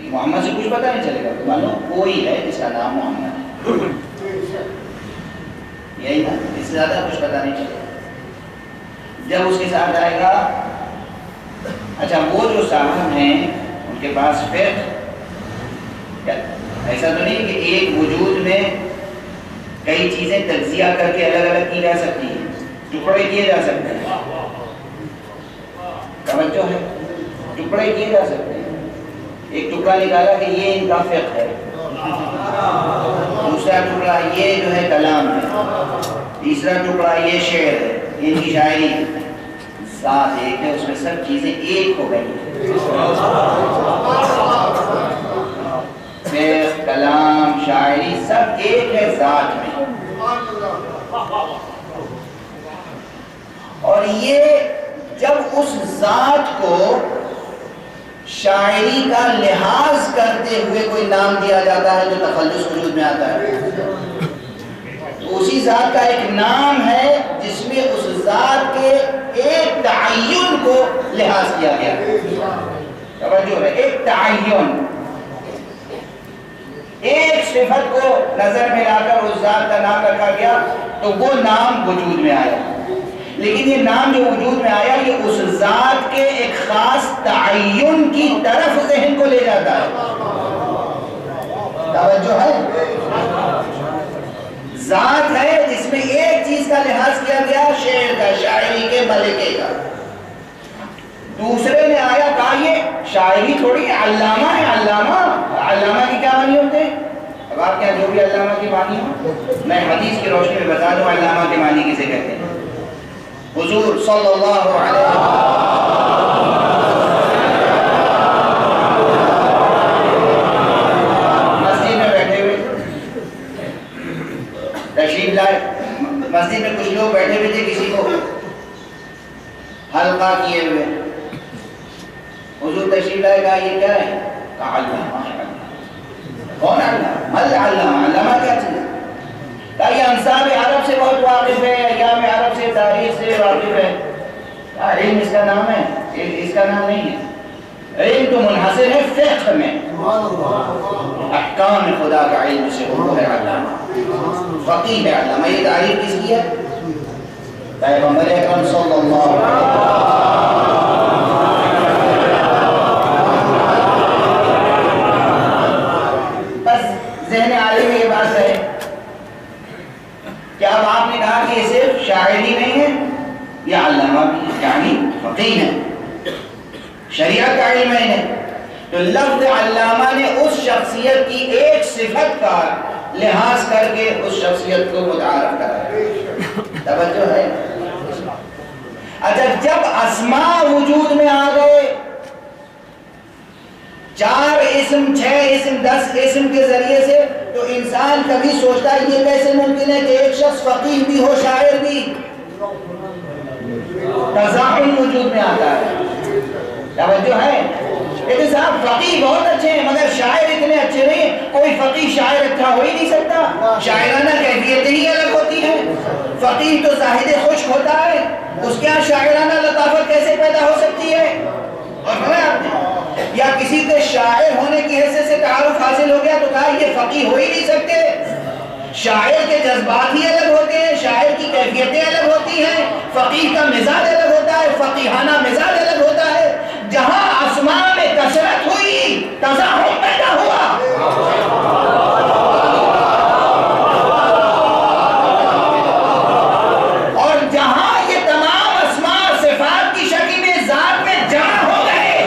محمد سے کچھ پتہ نہیں چلے گا، معلوم کوئی ہے جس کا نام محمد ہے، یہی نا، اس سے زیادہ کچھ پتہ نہیں چلے گا. جب اس کے ساتھ آئے گا، اچھا وہ جو صاحب ہیں ان کے پاس فقہ، ایسا تو نہیں کہ ایک وجود میں کئی چیزیں تجزیہ کر کے الگ الگ کی جا سکتی ہیں، ٹکڑے کیے جا سکتے ہیں. توجہ ہے، ٹکڑے کیے جا سکتے ہیں. ایک ٹکڑا نکالا کہ یہ ان کا فقہ ہے، دوسرا ٹکڑا یہ جو ہے کلام ہے، تیسرا ٹکڑا یہ شعر ہے، ان کی شاعری ہے. ذات ایک ہے، اس میں سب چیزیں ایک ہو گئی ہیں. فقہ، کلام، شاعری سب ایک ہے ذات میں. اور یہ جب اس ذات کو شاعری کا لحاظ کرتے ہوئے کوئی نام دیا جاتا ہے جو تخلص وجود میں آتا ہے، تو اسی ذات کا ایک نام ہے جس میں اس ذات کے ایک تعین کو لحاظ کیا گیا. توجہ ہے، ایک تعین، ایک صفت کو نظر میں لا کر اس ذات کا نام رکھا گیا تو وہ نام وجود میں آیا. لیکن یہ نام جو وجود میں آیا یہ اس ذات کے ایک خاص تعین کی طرف ذہن کو لے جاتا ہے. توجہ ہے، ذات ہے جس میں ایک چیز کا لحاظ کیا گیا، شعر کا، شاعری کے، ملکے کا. دوسرے نے آیا کہا یہ شاعری تھوڑی ہے، علامہ ہے، علامہ۔ علامہ کی کیا معنی ہوتے ہیں؟ اب آپ کیا جو بھی علامہ کی معنی ہو، میں حدیث کی روشنی میں بتا دوں علامہ کی معنی کسے کہتے ہیں۔ حضور صلی اللہ علیہ مسجد میں بیٹھے ہوئے تشریف لائے، مسجد میں کچھ لوگ بیٹھے ہوئے تھے، کسی کو حلقہ کیے ہوئے، حضور تشریف لائے، کہا یہ کیا ہے؟ کہا علامہ ہے۔ کون علامہ؟ مل علامہ، علامہ کیا چیز ہے؟ کہا یہ انصاب عرب سے بہت واقف ہے، ایام عرب سے، تاریخ سے واقف ہے۔ علم اس کا نام ہے؟ اس کا نام نہیں ہے، علم تو منحصر ہے فقہ میں، احکام خدا کا علم سے، وہ ہے علامہ، فقیہ ہے علامہ۔ یہ تعریف کس کی ہے؟ پیغمبر اکرم صلی اللہ علیہ وسلم۔ بس ذہن عالی میں یہ بات ہے کہ اب آپ نے کہا کہ یہ صرف شاعری نہیں ہے، یہ علامہ بھی ہے، یعنی فقیہ ہے، شریعت کا علم ہے۔ تو لفظ علامہ نے اس شخصیت کی ایک صفت کا لحاظ کر کے اس شخصیت کو متعارف کرا۔ توجہ ہے؟ اچھا، جب اسماء وجود میں آ گئے، 4 اسم 6 اسم 10 اسم کے ذریعے سے، تو انسان کبھی سوچتا ہے یہ کیسے ممکن ہے کہ ایک شخص فقیہ بھی ہو، شاعر بھی؟ تزاحم وجود میں آتا ہے۔ توجہ ہے؟ لیکن صاحب فقیہ بہت اچھے ہیں مگر شاعر اتنے اچھے نہیں، کوئی فقیہ شاعر اچھا ہو ہی نہیں سکتا، شاعرانہ کیفیتیں ہی الگ ہوتی ہیں۔ فقیہ تو زاہد خشک ہوتا ہے، اس کے یہاں شاعرانہ لطافت کیسے پیدا ہو سکتی ہے؟ اور ہمیں آپ نے یا کسی کے شاعر ہونے کی حیثیت سے تعارف حاصل ہو گیا تو کہا یہ فقیہ ہو ہی نہیں سکتے۔ شاعر کے جذبات ہی الگ ہوتے ہیں، شاعر کی کیفیتیں الگ ہوتی ہیں، فقیہ کا مزاج الگ ہوتا ہے، فقیہانہ مزاج الگ ہوتا ہے۔ جہاں اسماء میں کثرت ہوئی، تزاحم پیدا ہوا۔ اور جہاں یہ تمام اسماء صفات کی شکل میں ذات میں جمع ہو گئے،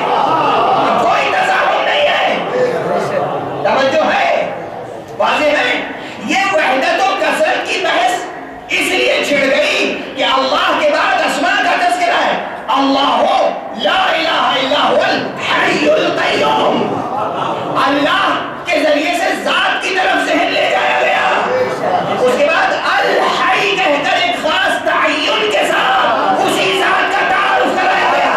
کوئی تزاحم نہیں ہے۔ توجہ ہے؟ واضح ہے؟ یہ وحدت و کثرت کی بحث اس لیے چھڑ گئی کہ اللہ کے بعد اسماء کا تذکرہ ہے۔ اللہ لا الہ الا هو الحی القیوم، اللہ کے ذریعے سے ذات کی طرف ذہن لے جایا گیا۔ اس کے بعد الحی کہہ کر ایک خاص تعین کے ساتھ اسی ذات کا تعارف کرایا گیا۔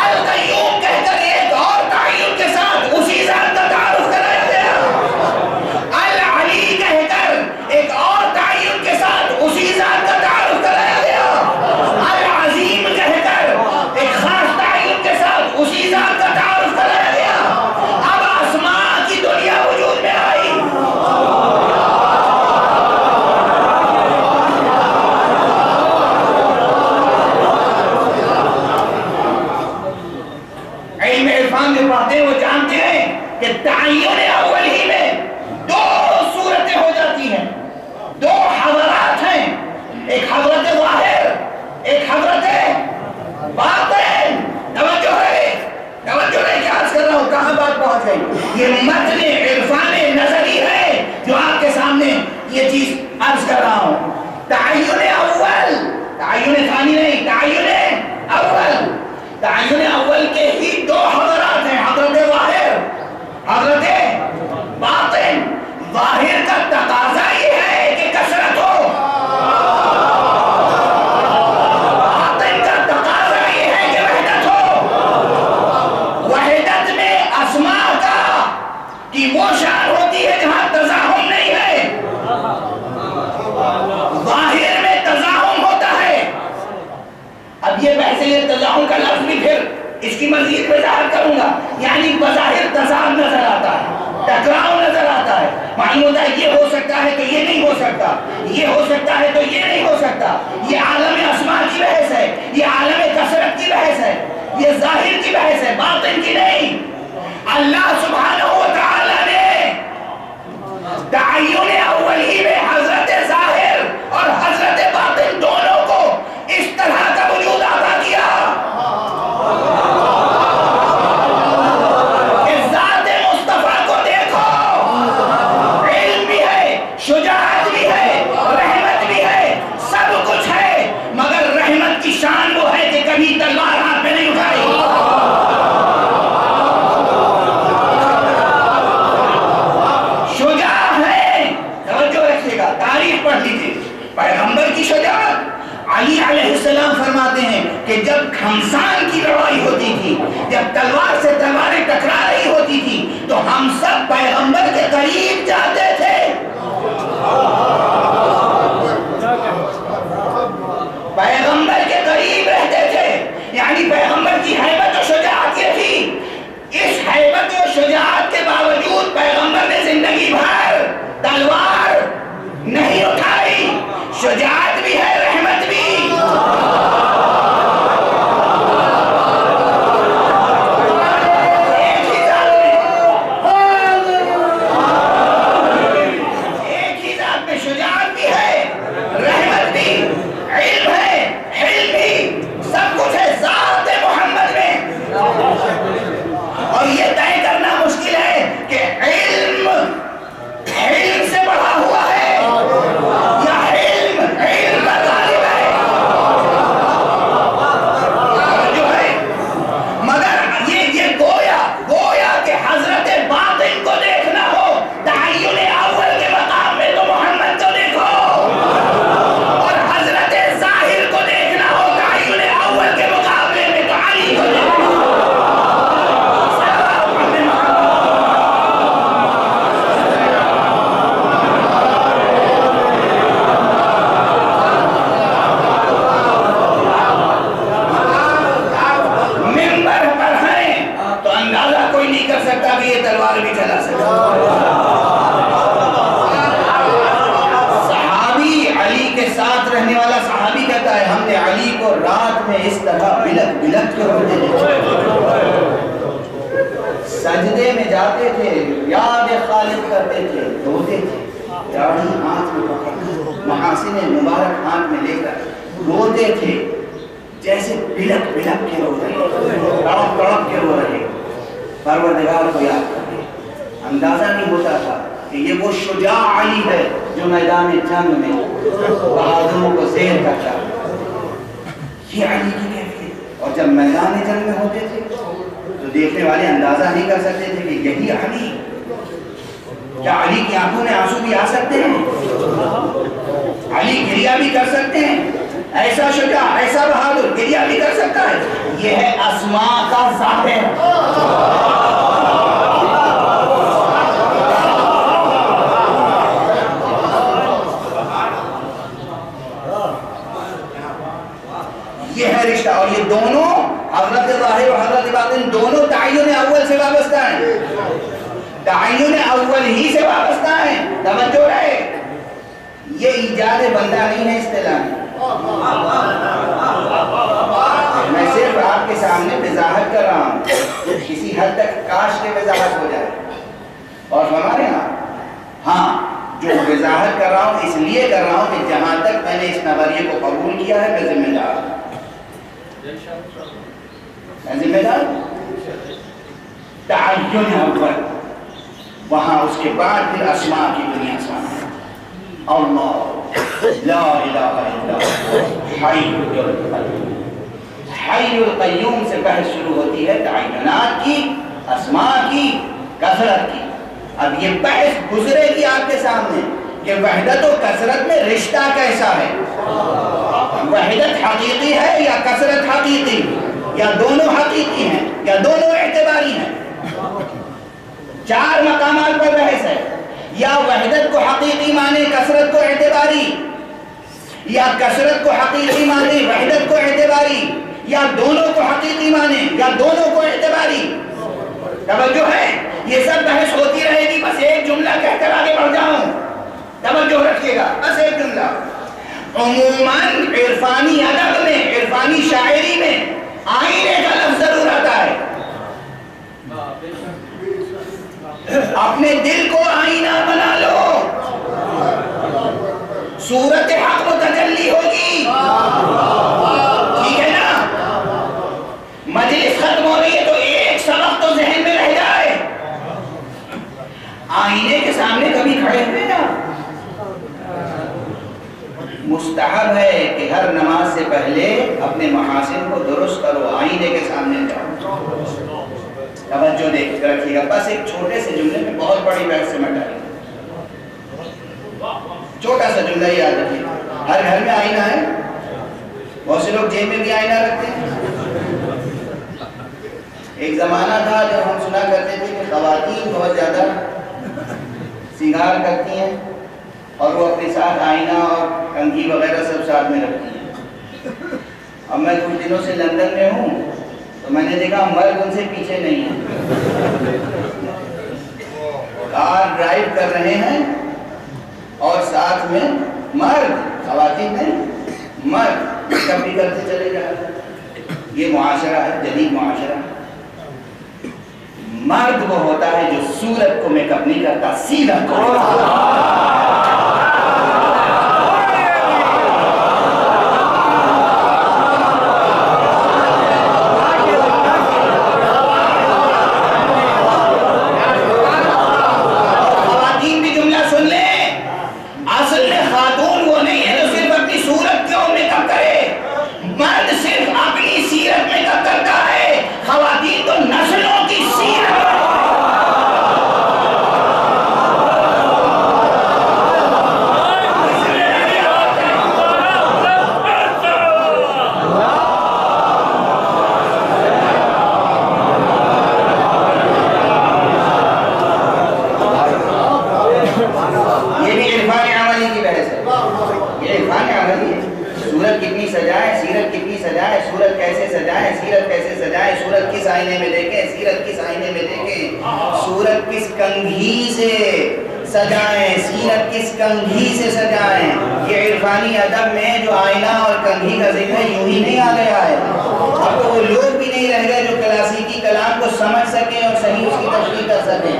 القیوم کہہ کر ایک اور تعین کے ساتھ اسی ذات کا تعارف کرایا گیا۔ العلی کہہ کر ایک اور تعین کے ساتھ اسی ذات کا تعارف کرایا گیا۔ العظیم کہہ کر ایک خاص تعین کے ساتھ اسی ذات کا تعارف کرایا گیا۔ اب اسماء کی دنیا وجود میں آئی۔ علم عرفان جو پڑھتے ہیں وہ جانتے ہیں کہ تعین اول ہی میں 2 صورتیں ہو جاتی ہیں، 2 حضرات ہیں، ایک حضرت ظاہر، ایک حضرت باطن۔ توجہ ہے؟ توجہ ہے؟ کیا عرض کر رہا ہوں، کہاں بات پہنچ گئی؟ یہ متن عرفان نظری ہے جو آپ کے سامنے یہ چیز عرض کر رہا ہوں۔ تعین اول، تعین ثانی نہیں، تعین اول۔ تعین اول کے ہی 2 حضرات ہیں، حضرت ظاہر، حضرت باطن۔ ظاہر کا تقاضا یہ ہے کہ کثرت ہو، باطن کا تقاضا یہ ہے کہ وحدت ہو۔ وحدت میں اسماء کا کہ وہ شان ہوتی ہے جہاں تزاحم نہیں ہے، ظاہر میں تزاحم ہوتا ہے۔ اب یہ بحث یہ تزاحم کا لفظ بھی پھر اس کی مزید وضاحت کروں گا، یعنی بظاہر تضاد نظر آتا ہے، ٹکراؤ نظر آتا ہے، معلوم ہوتا ہے یہ ہو سکتا ہے تو یہ نہیں ہو سکتا، یہ ہو سکتا ہے تو یہ نہیں ہو سکتا۔ یہ عالم اسماء کی بحث ہے، یہ عالم کثرت کی بحث ہے، یہ ظاہر کی بحث ہے، باطن کی نہیں۔ اللہ سبحانہ و تعالی نے تعین اول ہی میں حضرت ظاہر اور حضرت باطن دونوں کو اس طرح کا وجود عطا کیا ہم سب پیغمبر کے قریب جاتے تھے. پیغمبر کے قریب رہتے تھے. یعنی پیغمبر کی ہیبت و شجاعت یہ تھی. اس ہیبت و شجاعت کے باوجود پیغمبر نے زندگی بھر تلوار نہیں اٹھائی. شجاعت بھی ہے، رحمت بھی. سجدے میں جاتے تھے، یاد خالق کرتے تھے، روتے تھے، داڑھی ہاتھ میں پکڑ کر، محاسن مبارک ہاتھ میں لے کر روتے تھے، جیسے بلک بلک کے رو رہے، تڑپ تڑپ کے رو رہے، پروردگار کو یاد کر رہے. اندازہ نہیں ہوتا تھا کہ یہ وہ شجاع علی ہے جو میدان جنگ میں بہادروں کو زیر کرتا. یہ علی کی کیفیت. اور جب میدان جنگ میں ہوتے تھے تو دیکھنے والے اندازہ نہیں کر سکتے تھے کہ یہی علی. کیا علی کی آنکھوں میں آنسو بھی آ سکتے ہیں؟ علی گریہ بھی کر سکتے ہیں؟ ایسا شجاع، ایسا بہادر گریہ بھی کر سکتا ہے. یہ ہے اسماء کا ظاہر. یہ ہے رشتہ. اور یہ دونوں حضرت ظاہر اور حضرت باطن دونوں تعین اول سے وابستہ ہیں. تعین اول ہی سے وابستہ ہیں. توجہ رہے، یہ ایجاد بندہ نہیں ہے اصطلاح میں. میں صرف آپ کے سامنے وضاحت کر رہا ہوں، کسی حد تک کاش کے وضاحت ہو جائے. اور ہمارے ہاں جو وضاحت کر رہا ہوں اس لیے کر رہا ہوں کہ جہاں تک میں نے اس نظریے کو قبول کیا ہے میں ذمہ دار ہوں. میں ذمہ دار تعین اول، وہاں اس کے بعد پھر اسماء کی دنیا سامنے. اللہ لا الہ الا اللہ حی القیوم. حی القیوم سے بحث شروع ہوتی ہے تعینات کی، اسماء کی، کثرت کی. اب یہ بحث گزرے گی آپ کے سامنے کہ وحدت و کثرت میں رشتہ کیسا ہے. وحدت حقیقی ہے یا کثرت حقیقی، یا دونوں حقیقی ہیں یا دونوں اعتباری ہیں. 4 مقامات پر بحث ہے. یا وحدت کو حقیقی مانے کثرت کو اعتباری، یا کثرت کو حقیقی مانے وحدت کو اعتباری، یا دونوں کو حقیقی مانے یا دونوں کو اعتباری. توجہ ہے، یہ سب بحث ہوتی رہے گی. بس ایک جملہ کہہ کر آگے بڑھ جاؤں، توجہ رکھیے گا. بس ایک جملہ. عموماً عرفانی ادب میں، عرفانی شاعری میں آئینے کا لفظ ضرور آتا ہے. اپنے دل کو آئینہ بنا لو، صورت حق و تجلی ہوگی. ٹھیک ہے نا؟ مجلس ختم ہو رہی ہے تو ایک سبق تو ذہن میں رہ جائے. آئینے کے سامنے کبھی کھڑے ہوئے نا؟ مستحب ہے کہ ہر نماز سے پہلے اپنے محاسن کو درست کرو، آئینے کے سامنے جاؤ. توجہ دیکھ رکھیے گا. بس ایک چھوٹے سے جملے میں بہت بڑی بحث سے مٹا ہے. چھوٹا سا جملہ یاد رکھیے. ہر گھر میں آئینہ ہے. بہت سے لوگ جیب میں بھی آئینہ رکھتے ہیں. ایک زمانہ تھا جب ہم سنا کرتے تھے کہ خواتین خواتین بہت زیادہ سنگار کرتی ہیں اور وہ اپنے ساتھ آئینہ اور کنگھی وغیرہ سب ساتھ میں رکھتی ہیں. اب میں کچھ دنوں سے لندن میں ہوں تو میں نے دیکھا مرد ان سے پیچھے نہیں ہیں. کار ڈرائیو کر رہے ہیں اور ساتھ میں مرد، خواتین نہیں مرد میک اپ بھی کرتے چلے جا رہے ہیں. یہ معاشرہ ہے، جدید معاشرہ. مرد وہ ہوتا ہے جو صورت کو میک اپ نہیں کرتا، سیرت کو. خواتین بھی جملہ سن لیں، اصل میں خاتون وہ نہیں ہے جو صرف اپنی صورت کیوں میک اپ کرے. مرد صرف اپنی سیرت میک اپ کرتا ہے، خواتین تو نسلوں کی سیرت. یہ بھی عرفان عملی کی بحث ہے. یہ عرفان عملی ہے. صورت کتنی سجائے، سیرت کتنی سجائے، صورت کیسے سجائے، سیرت کیسے سجائے، صورت کس آئینے میں دیکھیں، سیرت کس آئینے میں دیکھیں، صورت کس کنگھی سے سجائیں، سیرت کس کنگھی سے سجائیں. یہ عرفانی ادب میں جو آئینہ اور کنگھی کا ذکر ہے یوں ہی نہیں آ گیا ہے. اب تو وہ لوگ بھی نہیں رہ گئے جو کلاسیکی کلام کو سمجھ سکیں اور صحیح اس کی تشریح کر سکیں.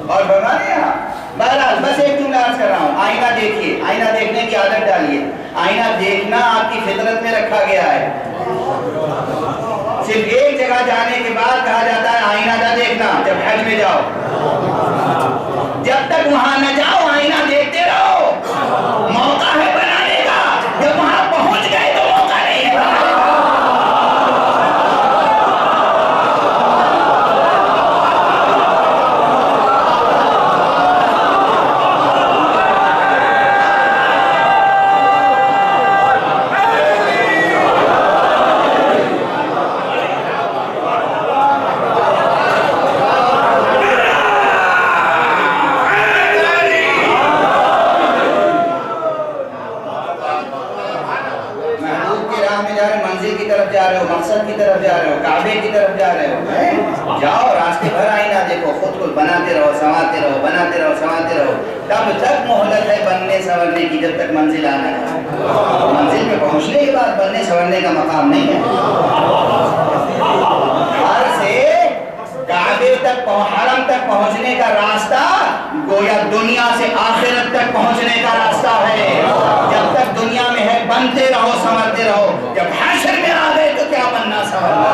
اور بھگوانے یہاں بہرحال بس ایک جملہ عرض کر رہا ہوں. آئینہ دیکھیے، آئینہ دیکھنے کی عادت ڈالیے. آئینہ دیکھنا آپ کی فطرت میں رکھا گیا ہے. صرف ایک جگہ جانے کے بعد کہا جاتا ہے آئینہ نہ دیکھنا، جب حج میں جاؤ. جب تک وہاں نہ جاؤ آئینہ دیکھتے رہو. موقع ہے بنانے کا، جب وہاں پہنچ گئے تو موقع نہیں ہے بنانے کا. مقصد کی طرف جا رہے ہو، کعبے کی طرف جا رہے ہو، جاؤ راستے بھر آئینہ دیکھو، خود کو بناتے رہو، سنوارتے رہو، بناتے رہو، سنوارتے رہو. تب تک مہلت ہے بننے سنورنے کی جب تک منزل آنا ہے. منزل پہ پہنچنے کے بعد بننے سنورنے کا مقام نہیں ہے. گھر سے کعبے تک حرم تک پہنچنے کا راستہ گویا دنیا سے آخرت تک پہنچنے کا راستہ ہے. جب تک دنیا میں ہے بنتے رہو، سنورتے رہو. جب حشر میں آ گئے تو کیا بننا سنورنا.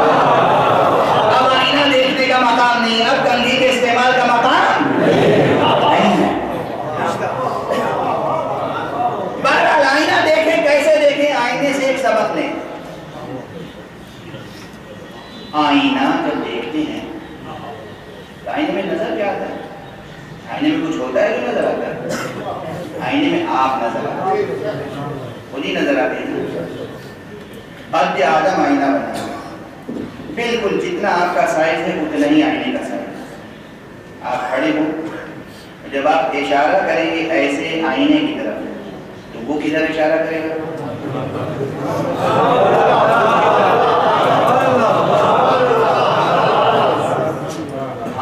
اب آئینہ دیکھنے کا مقام نہیں ہے، اب کنگھی کے استعمال کا مقام نہیں ہے. بہرحال آئینہ دیکھیں، کیسے دیکھیں؟ آئینے سے ایک سبق لیں. آئینہ جب دیکھتے ہیں تو آئینے میں نظر کیا آتا ہے؟ آئینے میں کچھ ہوتا ہے جو نظر آتا ہے؟ آئینے میں آپ نظر آتے ہیں، خود ہی نظر آتے ہیں. قد آدم آئینہ بنا، بالکل جتنا آپ کا سائز ہے اتنا ہی آئینے کا سائز. آپ کھڑے ہو، جب آپ اشارہ کریں گے ایسے آئینے کی طرف تو وہ کدھر اشارہ کرے گا؟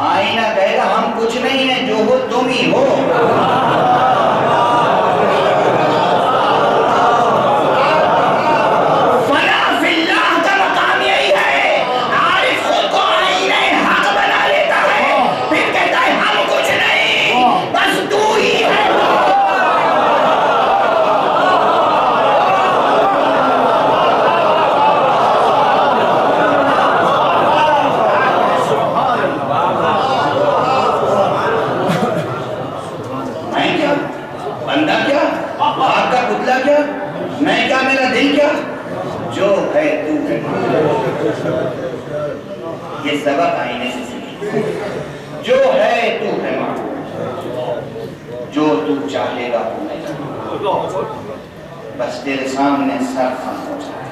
آئینہ کہے گا ہم کچھ نہیں ہیں، جو ہو تم ہی ہو. یہ سبق آئینے سے سیکھی. جو ہے تو ہے جو تو چاہے گا وہ نہیں، بس تیرے سامنے سر خم ہو جائے.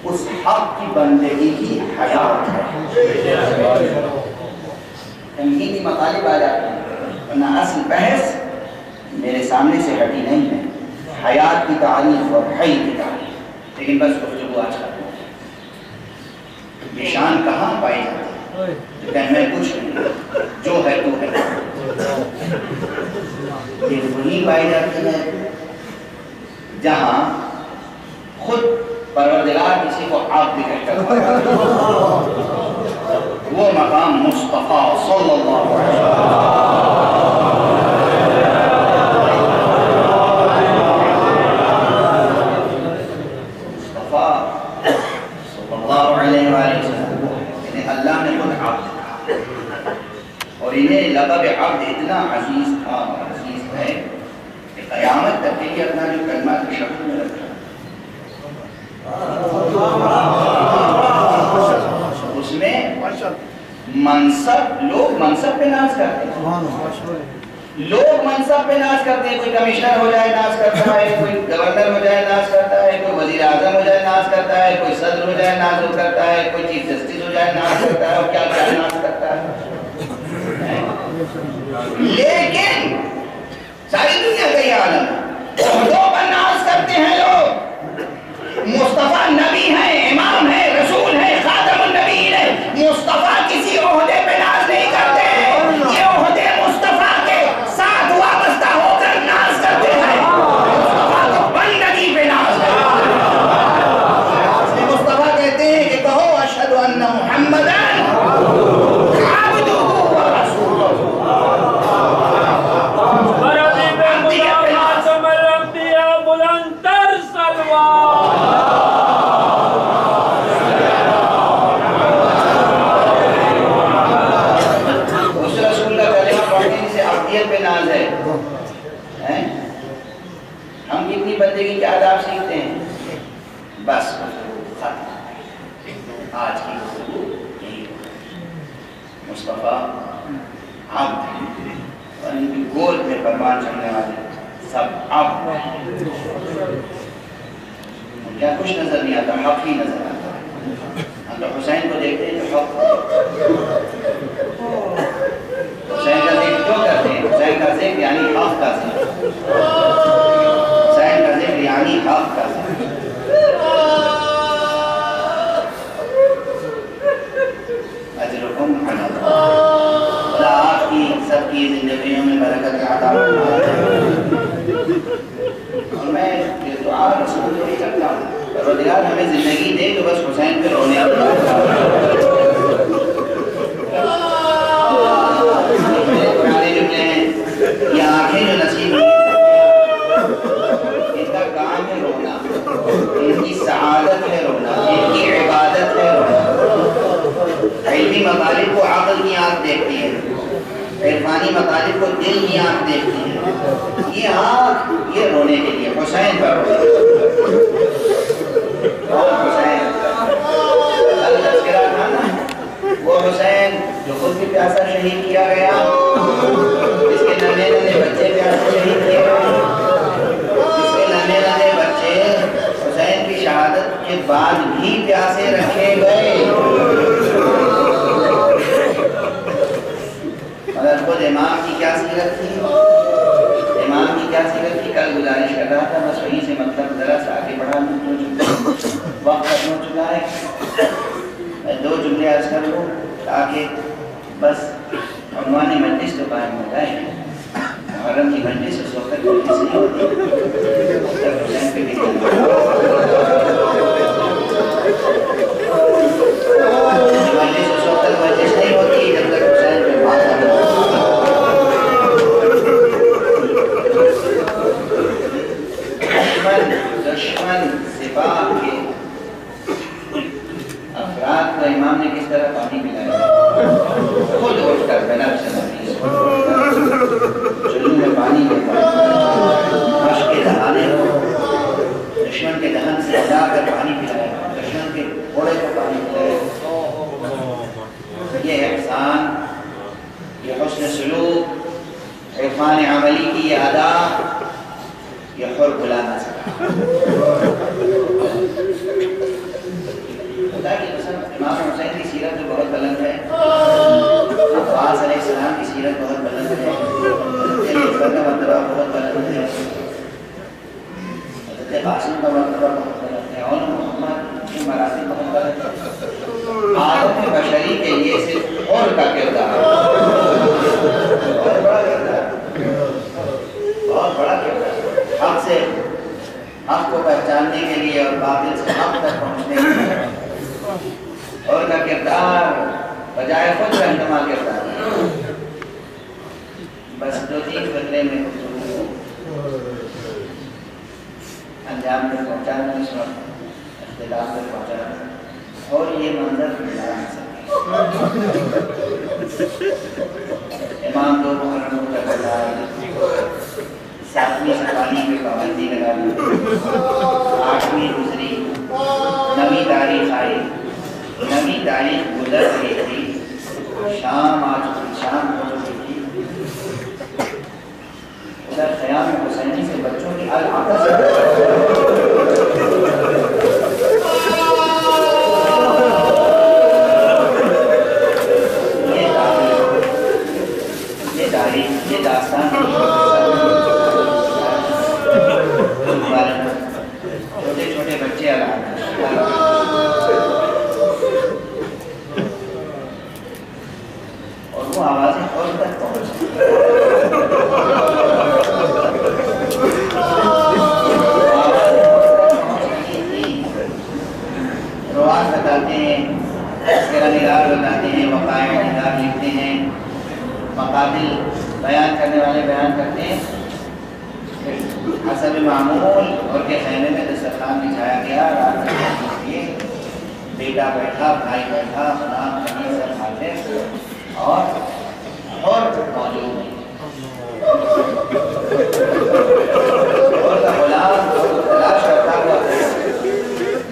اس حق کی بندگی کی حیات ہے. مطالب آ جاتے ہیں، ورنہ اصل بحث میرے سامنے سے ہٹی نہیں ہے، حیات کی تعریف اور حی کی تعریف، لیکن بس گفتگو آج ختم ہو گئی۔ یہ شان کہاں پائی جاتی ہے جو کہ میں کچھ نہیں، جو ہے تو ہے، یہ وہی پائی جاتی ہے جہاں خود پروردگار کسی کو عبد کہتا ہے، وہ مقام مصطفیٰ صلی اللہ علیہ وسلم، انہیں اللہ نے خود عبد کہا، اور انہیں لقب عبد اتنا عزیز تھا اور عزیز ہے کہ قیامت تک کے لیے اپنا جو کلمہ تشہد میں رکھا، اس میں منصب، لوگ منصب پہ ناز کرتے ہیں، لوگ منصب پہ ناز کرتے ہیں، کوئی کمشنر ہو جائے ناز کرتا ہے، کوئی گورنر ہو جائے ناز کرتا ہے، کوئی وزیر اعظم ہو جائے ناز کرتا ہے، کوئی صدر ہو جائے ناز کرتا ہے، کوئی چیف جسٹس ہو جائے ناز کرتا ہے، اور کیا کیا ناز کرتا ہے۔ لیکن ساری دنیا کا یہ عالم عہدوں پر ناز کرتے ہیں لوگ، مصطفیٰ نبی ہیں، امام ہیں، رسول ہیں، خاتم النبیین ہیں، مصطفیٰ کسی عہدے پہ ناز نہیں کرتے، یہ عہدے مصطفیٰ کے ساتھ وابستہ ہو کر ناز کرتے ہیں، مصطفیٰ کو بندگی پہ ناز ہے۔ مصطفیٰ کہتے ہیں کہ کہو اشہد ان محمدن عبدہ و رسولہ، ہم کتنی بندگی کے آداب سیکھتے ہیں، بس ختم۔ آج کی یہی مصطفیٰ عبد، اور ان کی گود میں فرمان چڑھنے والے سب عبد ہیں، کیا کچھ نظر نہیں آتا، حق ہی نظر آتا ہے۔ ہم تو حسین کو دیکھتے ہیں جو حق، حسین کا ذکر کیوں کرتے ہیں؟ حسین کا ذکر یعنی حق کا ذکر، حسین کا ذکر یعنی حق کا ذکر۔ اجرکم علی اللہ، خدا آپ کی سب کی زندگیوں میں برکت عطا فرمائے۔ اور میں یہ دعا رسول یہی کرتا ہوں، پروردگار ہمیں زندگی دے تو بس حسین پہ رونے یہ آنکھیں جو نصیب ہوئی ان کا کام ہے رونا، ان کی سعادت ہے رونا، ان کی عبادت ہے رونا۔ علمی مطالب کو عقل کی آنکھ دیکھتی ہے، عرفانی مطالب کو دل کی آنکھ دیکھتی ہے، یہ آنکھ یہ رونے کے لیے حسین پر حسین تذکرہ تھا نا، وہ حسین جو خود بھی پیاسا شہید کیا گیا، اس کے ننے ننے بچے پیاسے شہید کیے گئے، اس کے ننے ننے بچے حسین کی شہادت کے بعد بھی پیاسے رکھے گئے، مگر خود امام کی کیا سیرت تھی، امام کی کیا سیرت تھی، کل گزارش کر رہا تھا، بس وہیں سے مطلب ذرا سا آگے بڑھا وقت ختم ہو چکا ہے، میں 2 جملے عرض کر لوں تاکہ بس عنوان مجلس تو قائم ہو جائے۔ محرم کی مجلس اس وقت تک مجلس نہیں ہوتی، حسین پہ بھی مجلس اس وقت تک مجلس نہیں ہوتی جب تک حسین پہ بات نہیں ہوتی۔ دشمن سپاہ کے افراد کو امام نے کس طرح پانی پلایا، خود اٹھ کر بنب سے نفیس چلو میں پانی لیتا مشق کے دہانے کو دشمن کے دہن سے ہٹا کر پانی پلایا، دشمن کے گھوڑے کو پانی پلایا۔ یہ احسان، یہ حسن سلوک، عرفان عملی کی یہ ادا، یہ حر بلا نہ سکا۔ خدا کی قسم امام حسین کی سیرت جو بہت بلند ہے، عباس عباس علیہ السلام کی سیرت بہت بلند ہے، حضرت کا مرتبہ بہت بلند ہے، حضرت قاسم کا مرتبہ بہت بلند ہے، اور محمد کی مراتب بہت بلند ہے۔ عالم بشری کے لیے صرف اور کا کردار بہت بڑا کردار، بہت بڑا کردار، حق سے حق کو پہچاننے کے لیے اور باطل سے حق تک پہنچنے کے لیے اور کا کردار بجائے خود رہنما کردار ہے۔ بس دو تین خطرے میں انجام تک پہنچانا، اس وقت اختتام تک پہنچانا، اور یہ منظر ملا سکے۔ امام دو محرم کا کردار، 7ویں سوانی میں پابندی لگا دی، 8ویں گزری، 9ویں تاریخ آئی، 9ویں تاریخ گزر گئی تھی، شام آ چکی، شام ہو چکی تھی، ادھر خیام حسینی سے بچوں کی العطش یہ داستان چھوٹے چھوٹے بچے اور وہ آوازیں اور تک پہنچ روایت بتاتے ہیں، تذکرہ نگار بتاتے ہیں، وقائع نگار لکھتے ہیں، مقاتل بیان کرنے والے بیان کرتے ہیں، حسب معمول اور کے خیمے میں دسترخوان بچھایا گیا، رات کے بیٹا بیٹھا، بھائی بیٹھا، غلام کمی سب کھاتے اور موجود نہیں، اور کا غلام تلاش کرتا ہوا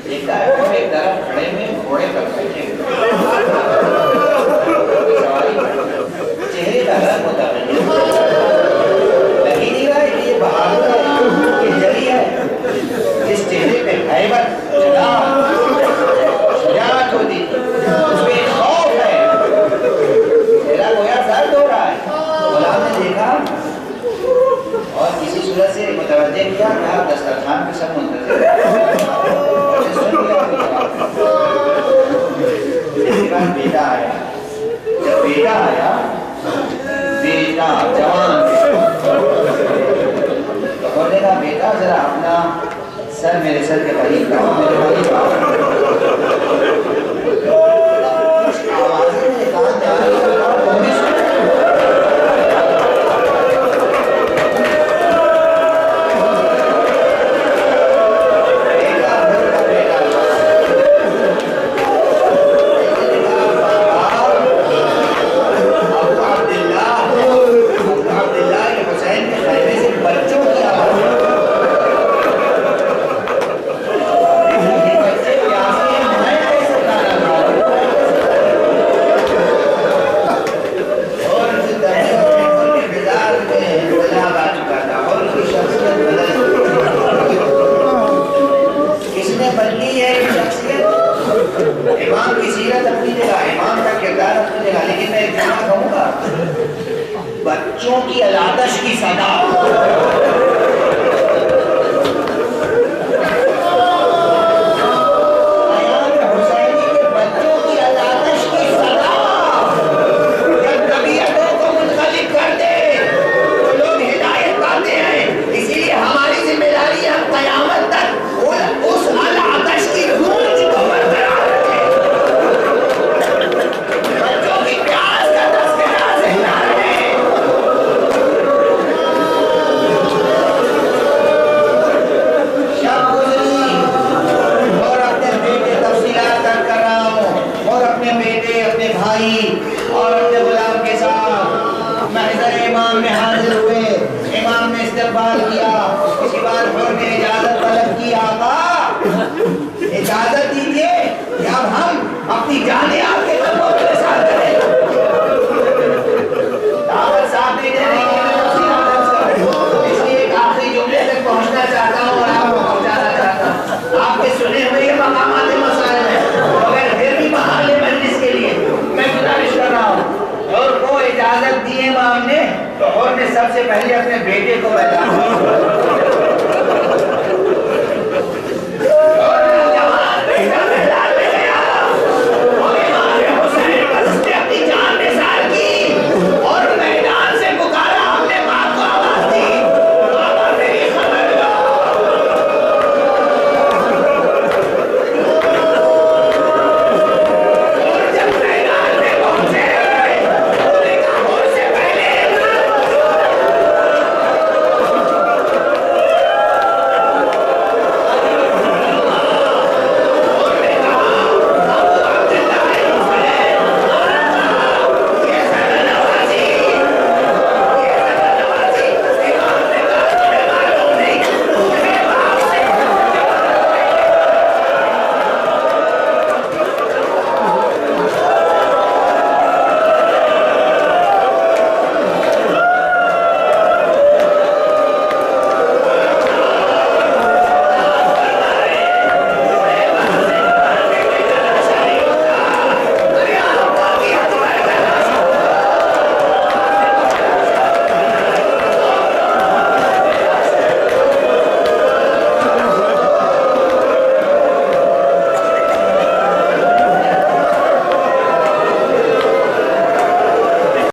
دیکھتا ہے وہ ایک طرف کھڑے میں گھوڑے پر بیٹھے چہرے کا رنگ ہوتا ہے، لگی نہیں رہا ہے کہ یہ بہادر ہے، یہ جری ہے، اس چہرے پہ ہیبت، جلال، شجاعت ہوتی، اس پہ ایک خوف ہے، چہرہ گویا درد ہو رہا ہے۔ غلام نے دیکھا اور کسی صورت سے متوجہ کیا کہ آپ دسترخوان پہ سب منتظر ہیں، اس کے بعد بیٹا آیا، جب بیٹا آیا، بیٹا جوان تو بولے گا بیٹا ذرا اپنا سر میرے سر کے قریب کرو، میرے قریب آؤ، آوازیں میرے کان میں آ رہی ہیں، وہ بھی سن امام کی سیرت اپنی جگہ، امام کا کردار اپنی جگہ، لیکن میں ایک جملہ کہوں گا، بچوں کی العطش کی صدا، اجازت دیجئے کہ اب ہم اپنی جانیں آپ کے قدموں کے ساتھ کریں، دعوت صاحب نہیں دے رہی ہے، اس لیے ایک آخری جملے تک پہنچنا چاہتا ہوں اور آپ کو پہنچانا چاہتا ہوں۔ آپ کے سنے ہوئے یہ مقامات مسائل ہیں، مگر پھر بھی محل مجلس کے لیے میں گزارش کر رہا ہوں اور وہ تو اور نے سب سے پہلے اپنے بیٹے کو پیدا